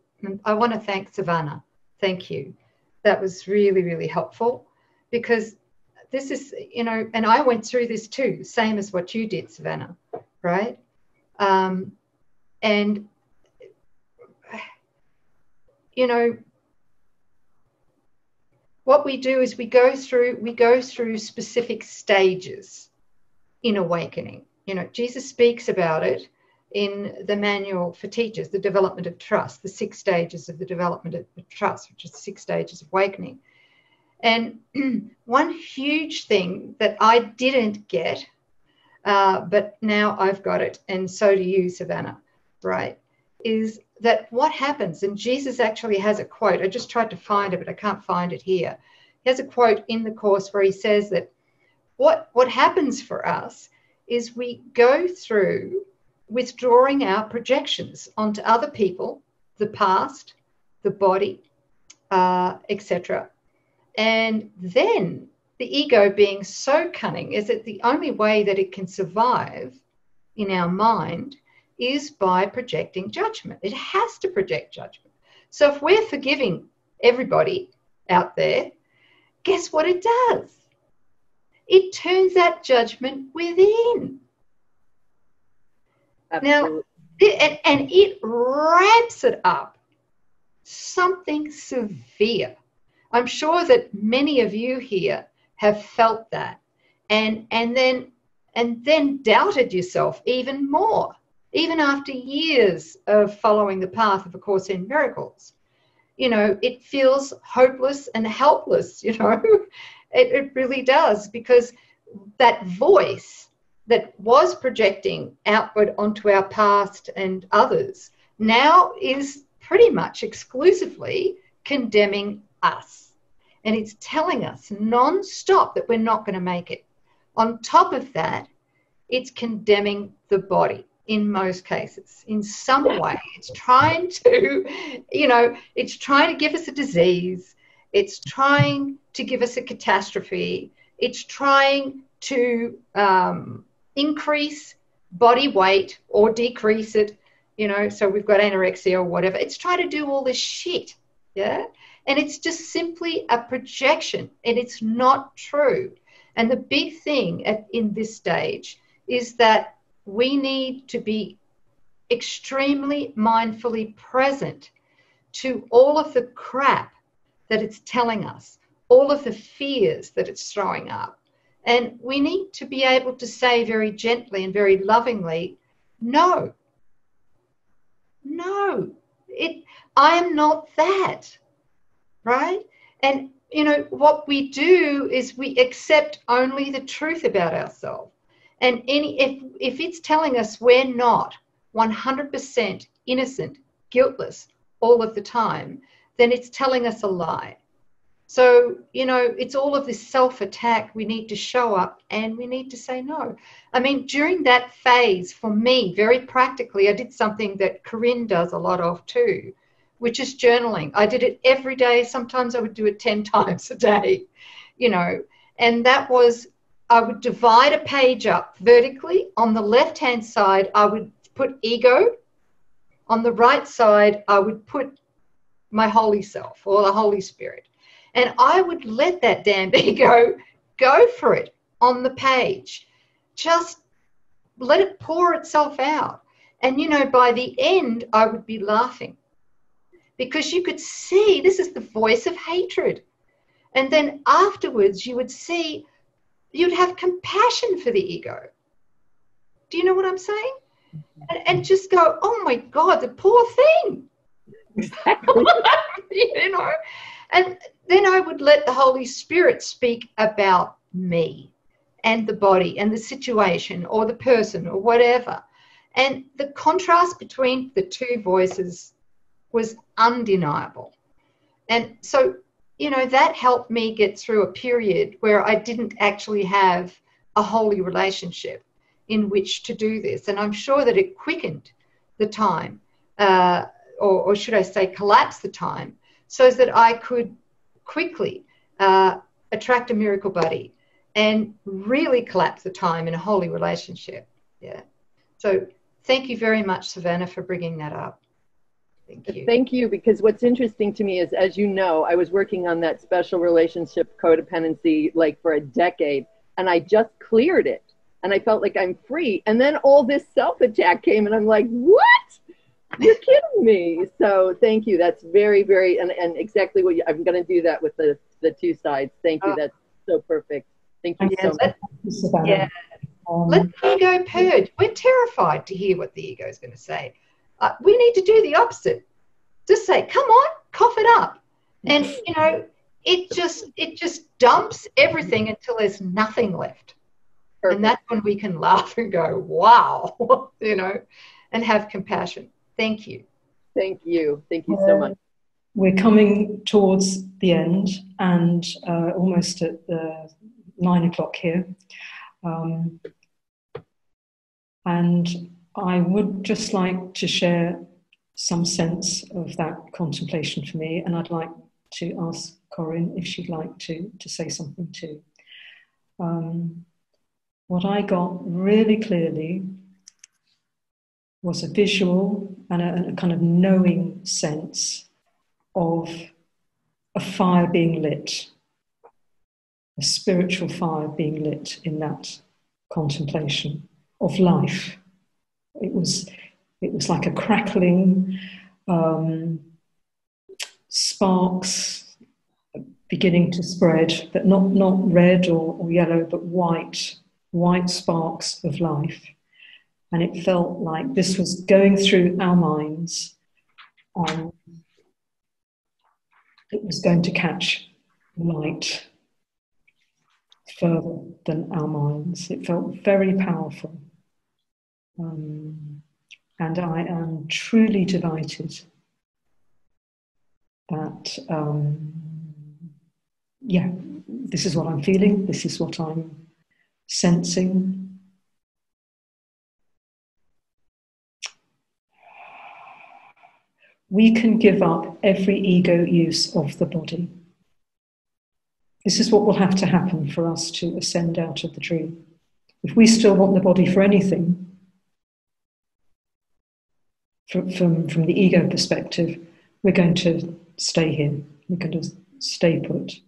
I want to thank Savannah. Thank you. That was really, really helpful, because this is, and I went through this too, same as what you did, Savannah, right? And, what we do is we go through specific stages in awakening. Jesus speaks about it in the manual for teachers, the development of trust, the 6 stages of the development of trust, which is 6 stages of awakening. And one huge thing that I didn't get but now I've got it, and so do you, Savannah, right? Is that what happens? And Jesus actually has a quote. I just tried to find it, but I can't find it here. He has a quote in the Course where he says that what happens for us is we go through withdrawing our projections onto other people, the past, the body, etc. And then the ego, being so cunning, is that the only way that it can survive in our mind is by projecting judgment. It has to project judgment. So if we're forgiving everybody out there, guess what it does? It turns that judgment within. Absolutely. Now, and it ramps it up, something severe. I'm sure that many of you here have felt that, and then doubted yourself even more, even after years of following the path of A Course in Miracles. You know, it feels hopeless and helpless, you know. It really does, because that voice that was projecting outward onto our past and others now is pretty much exclusively condemning us. And it's telling us non-stop that we're not going to make it. On top of that, it's condemning the body in most cases. In some way, it's trying to, you know, it's trying to give us a disease. It's trying to give us a catastrophe. It's trying to increase body weight or decrease it, you know, so we've got anorexia or whatever. It's trying to do all this shit, yeah? And it's just simply a projection, and it's not true. And the big thing in this stage is that we need to be extremely mindfully present to all of the crap that it's telling us, all of the fears that it's throwing up. And we need to be able to say very gently and very lovingly, no, I am not that, right? And, you know, what we do is we accept only the truth about ourselves. And if it's telling us we're not 100% innocent, guiltless all of the time, then it's telling us a lie. So, you know, it's all of this self-attack. We need to show up and we need to say no. I mean, during that phase, for me, very practically, I did something that Corinne does a lot of too, which is journaling. I did it every day. Sometimes I would do it 10 times a day, you know, and that was, I would divide a page up vertically. On the left-hand side, I would put ego. On the right side, I would put my holy self or the Holy Spirit. And I would let that damn ego go for it on the page. Just let it pour itself out. And, you know, by the end, I would be laughing because you could see this is the voice of hatred. And then afterwards, you would see, you'd have compassion for the ego. Do you know what I'm saying? And just go, oh, my God, the poor thing. Exactly. You know, and then I would let the Holy Spirit speak about me and the body and the situation or the person or whatever. And the contrast between the two voices was undeniable. And so, you know, that helped me get through a period where I didn't actually have a holy relationship in which to do this. And I'm sure that it quickened the time, or should I say collapsed the time, so that I could quickly attract a miracle buddy and really collapse the time in a holy relationship. Yeah. So thank you very much, Savannah, for bringing that up. Thank you. Thank you, because what's interesting to me is, as you know, I was working on that special relationship codependency like for a decade, and I just cleared it, and I felt like I'm free. And then all this self-attack came, and I'm like, what? You're kidding me. So thank you. That's very, very, and exactly what I'm going to do that with the two sides. Thank you. That's so perfect. Thank you so much. Yeah. Let the ego purge. We're terrified to hear what the ego is going to say. We need to do the opposite. Just say, come on, cough it up. And, you know, it just dumps everything until there's nothing left. And that's when we can laugh and go, wow, you know, and have compassion. Thank you. Thank you. Thank you so much. We're coming towards the end and almost at 9 o'clock here. And I would just like to share some sense of that contemplation for me. And I'd like to ask Corinne if she'd like to say something too. What I got really clearly was a visual and a kind of knowing sense of a fire being lit, a spiritual fire being lit in that contemplation of life. It was like a crackling, sparks beginning to spread, but not red or yellow, but white sparks of life. And it felt like this was going through our minds. It was going to catch light further than our minds. It felt very powerful. And I am truly delighted that, this is what I'm feeling, this is what I'm sensing. We can give up every ego use of the body. This is what will have to happen for us to ascend out of the dream. If we still want the body for anything, from the ego perspective, we're going to stay here. We're going to stay put.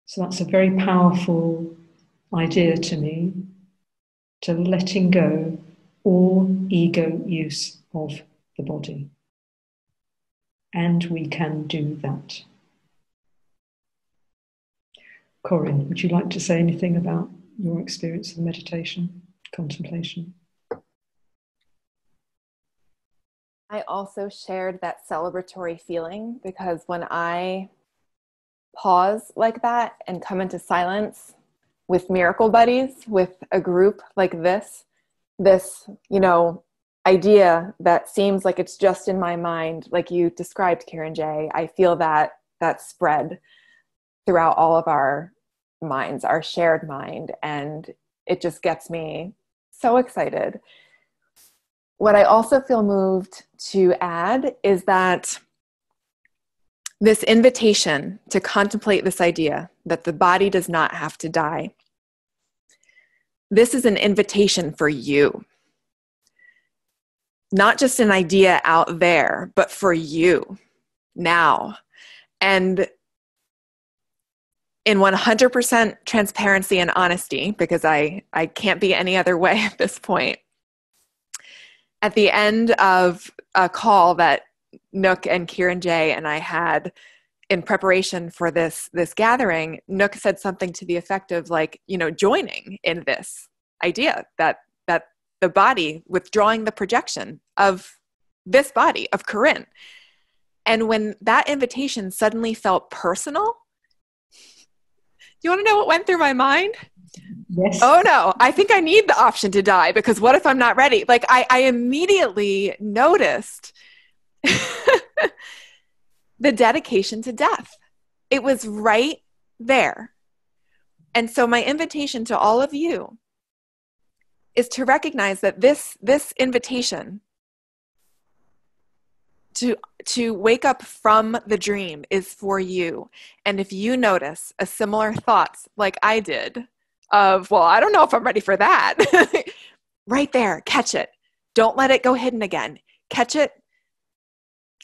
So that's a very powerful idea to me, to letting go all ego use of the body. And we can do that. Corinne, would you like to say anything about your experience of meditation, contemplation? I also shared that celebratory feeling because when I pause like that and come into silence with miracle buddies, with a group like this, idea that seems like it's just in my mind, like you described, kironJ, I feel that spread throughout all of our minds, our shared mind, and it just gets me so excited. What I also feel moved to add is that this invitation to contemplate this idea that the body does not have to die, this is an invitation for you. Not just an idea out there, but for you now. And in 100% transparency and honesty, because I can't be any other way at this point, at the end of a call that Nouk and kironJ and I had in preparation for this gathering, Nouk said something to the effect of joining in this idea that the body, withdrawing the projection of this body, of Corinne. And when that invitation suddenly felt personal, you want to know what went through my mind? Yes. Oh no, I think I need the option to die because what if I'm not ready? Like I immediately noticed the dedication to death. It was right there. And so my invitation to all of you is to recognize that this invitation to wake up from the dream is for you. And if you notice a similar thoughts like I did of, well, I don't know if I'm ready for that, right there, catch it. Don't let it go hidden again. Catch it,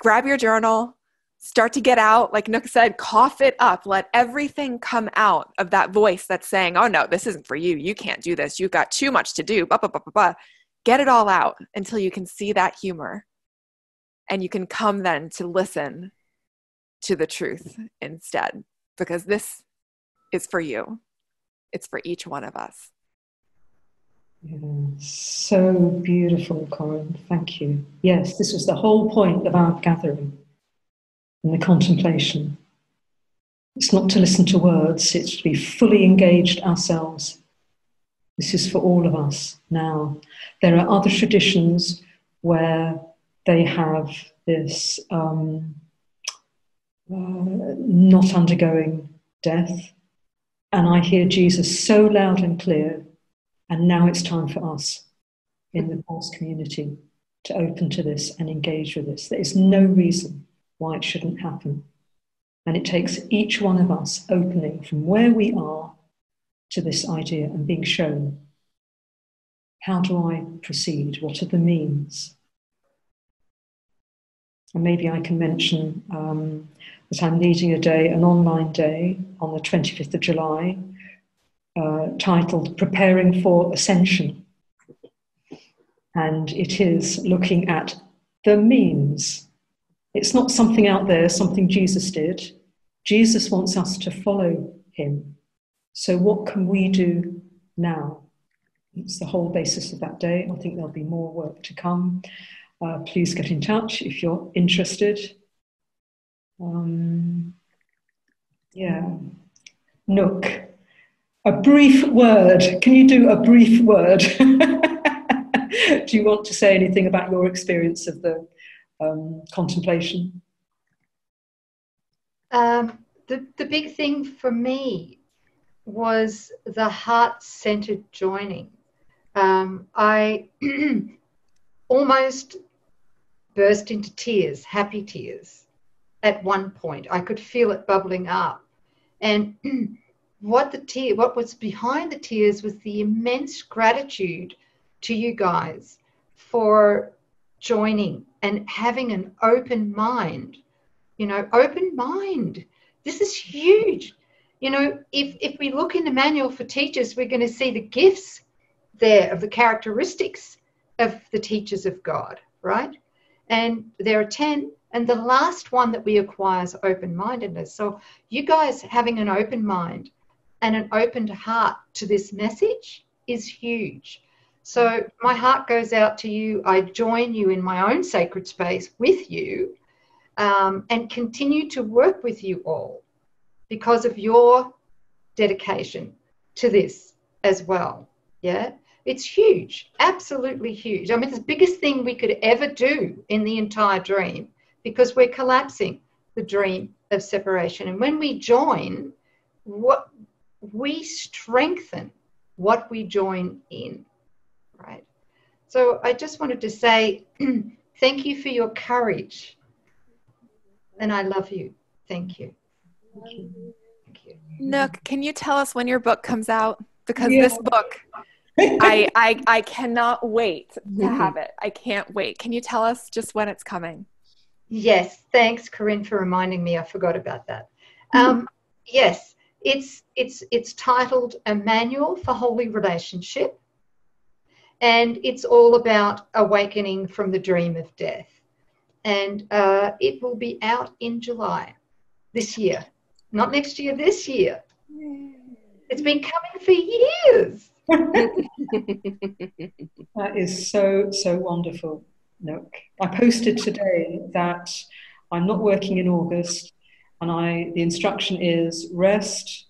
grab your journal, start to get out, like Nouk said, cough it up, let everything come out of that voice that's saying, oh no, this isn't for you. You can't do this. You've got too much to do. Blah, blah, blah, blah, blah. Get it all out until you can see that humor. And you can come then to listen to the truth instead, because this is for you. It's for each one of us. Yeah, so beautiful, Corinne. Thank you. Yes, this was the whole point of our gathering and the contemplation. It's not to listen to words, it's to be fully engaged ourselves This is for all of us now. There are other traditions where they have this not undergoing death. And I hear Jesus so loud and clear, and now it's time for us in the Pulse community to open to this and engage with this. There is no reason why it shouldn't happen. And it takes each one of us opening from where we are to this idea and being shown, how do I proceed? What are the means? And maybe I can mention that I'm leading a day, an online day on the 25th of July, titled Preparing for Ascension. And it is looking at the means. It's not something out there, something Jesus did. Jesus wants us to follow him. So what can we do now? It's the whole basis of that day. I think there'll be more work to come. Please get in touch if you're interested. Yeah. Nouk, a brief word. Can you do a brief word? Do you want to say anything about your experience of the contemplation? The big thing for me was the heart-centered joining. I almost burst into tears, happy tears, at one point. I could feel it bubbling up. And what was behind the tears was the immense gratitude to you guys for joining and having an open mind. You know, open mind. This is huge. You know, if we look in the manual for teachers, we're going to see the gifts there of the characteristics of the teachers of God, right? And there are 10, and the last one that we acquire is open-mindedness. So you guys having an open mind and an opened heart to this message is huge. So my heart goes out to you. I join you in my own sacred space with you, and continue to work with you all because of your dedication to this as well. Yeah, it's huge, absolutely huge. I mean, it's the biggest thing we could ever do in the entire dream, because we're collapsing the dream of separation. And when we join, what we strengthen what we join in, right? So I just wanted to say thank you for your courage, and I love you. Thank you. Thank you. Thank you. Nouk, can you tell us when your book comes out? Because this book, I cannot wait to have it. I can't wait. Can you tell us just when it's coming? Yes, thanks, Corinne, for reminding me. I forgot about that. Yes, it's titled A Manual for Holy Relationship, and it's all about awakening from the dream of death. And it will be out in July this year. Not next year, this year. It's been coming for years. That is so, so wonderful, Nouk. I posted today that I'm not working in August, and the instruction is rest,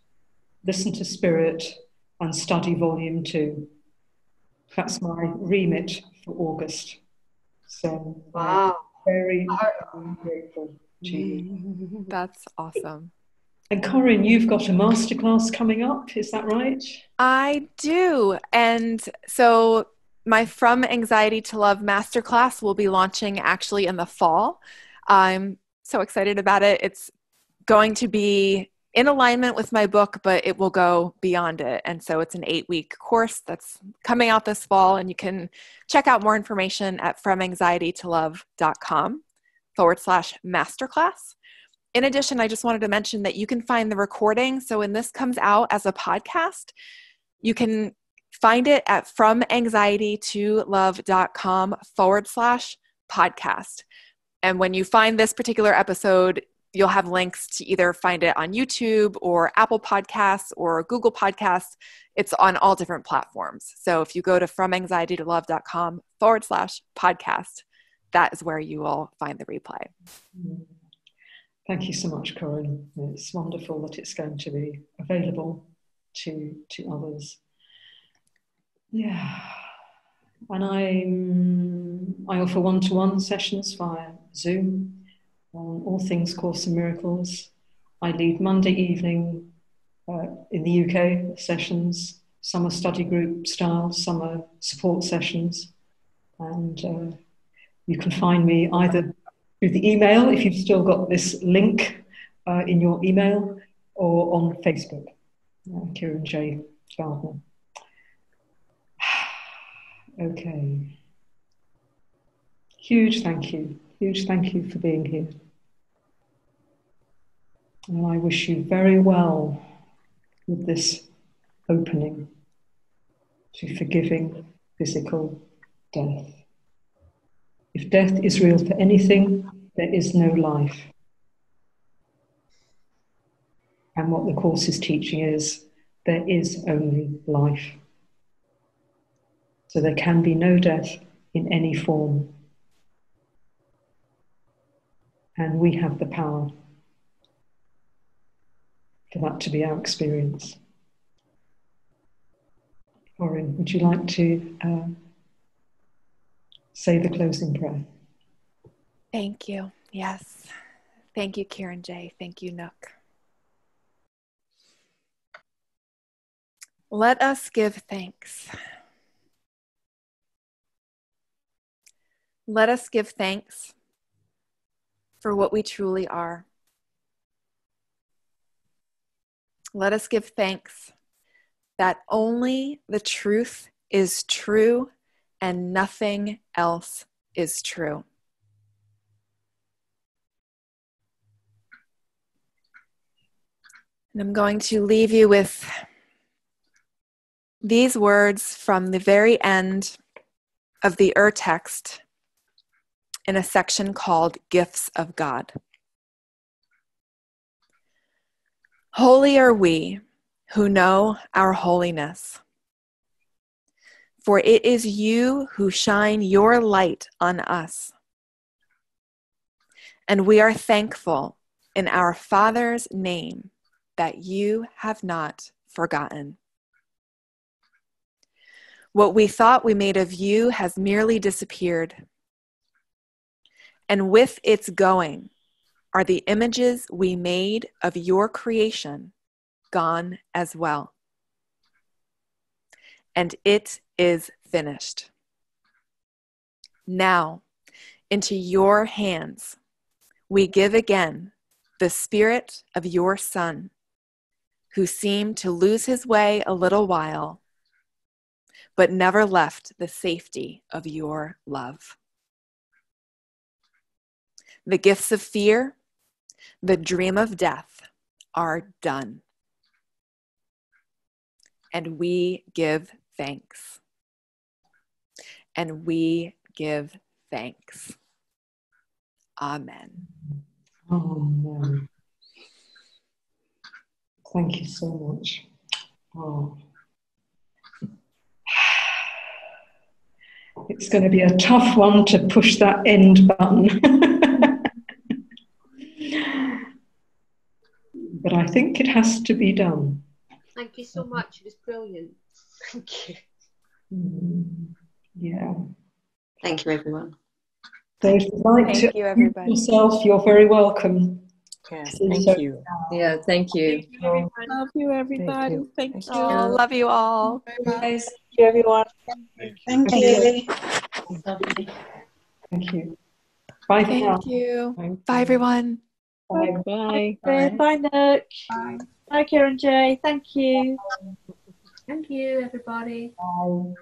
listen to spirit, and study volume 2. That's my remit for August. So wow. I'm very, very grateful to you. That's awesome. And Corinne, you've got a masterclass coming up, is that right? I do. And so my From Anxiety to Love masterclass will be launching actually in the fall. I'm so excited about it. It's going to be in alignment with my book, but it will go beyond it. And so it's an 8-week course that's coming out this fall, and you can check out more information at FromAnxietyToLove.com/masterclass. In addition, I just wanted to mention that you can find the recording. So when this comes out as a podcast, you can find it at FromAnxietyToLove.com/podcast. And when you find this particular episode, you'll have links to either find it on YouTube or Apple Podcasts or Google Podcasts. It's on all different platforms. So if you go to FromAnxietyToLove.com/podcast, that is where you will find the replay. Thank you so much, Corinne. It's wonderful that it's going to be available to others. Yeah. And I offer one-to-one sessions via Zoom on all things Course in Miracles. I lead Monday evening in the UK sessions. Some are study group style, some are support sessions. And you can find me either through the email, if you've still got this link in your email, or on Facebook, kironJ Gardner. Okay. Huge thank you for being here. And I wish you very well with this opening to forgiving physical death. If death is real for anything, there is no life. And what the Course is teaching is there is only life. So there can be no death in any form. And we have the power for that to be our experience. Corinne, would you like to say the closing prayer? Thank you. Yes. Thank you, kironJ. Thank you, Nouk. Let us give thanks. Let us give thanks for what we truly are. Let us give thanks that only the truth is true and nothing else is true. And I'm going to leave you with these words from the very end of the text in a section called Gifts of God. Holy are we who know our holiness, for it is you who shine your light on us. And we are thankful in our Father's name that you have not forgotten. What we thought we made of you has merely disappeared. And with its going are the images we made of your creation gone as well. And it is finished. Now, into your hands, we give again the spirit of your Son, who seemed to lose his way a little while, but never left the safety of your love. The gifts of fear, the dream of death are done. And we give thanks. And we give thanks. Amen. Amen. Thank you so much. Oh. It's going to be a tough one to push that end button. But I think it has to be done. Thank you so much. It was brilliant. Thank you. Yeah. Thank you, everyone. So if you'd like Thank to you, everybody. yourself, you're very welcome. Yes, thank you. Yeah, thank you. Love you, everybody. Thank you. Oh, love you all. Bye, guys. Thank you, everyone. Thank you. Thank you. Bye for now. Thank you. Thank Bye, you. everyone. Bye. Bye. Bye, Nouk. Bye, kironJ. Thank you. Thank you, everybody. Bye.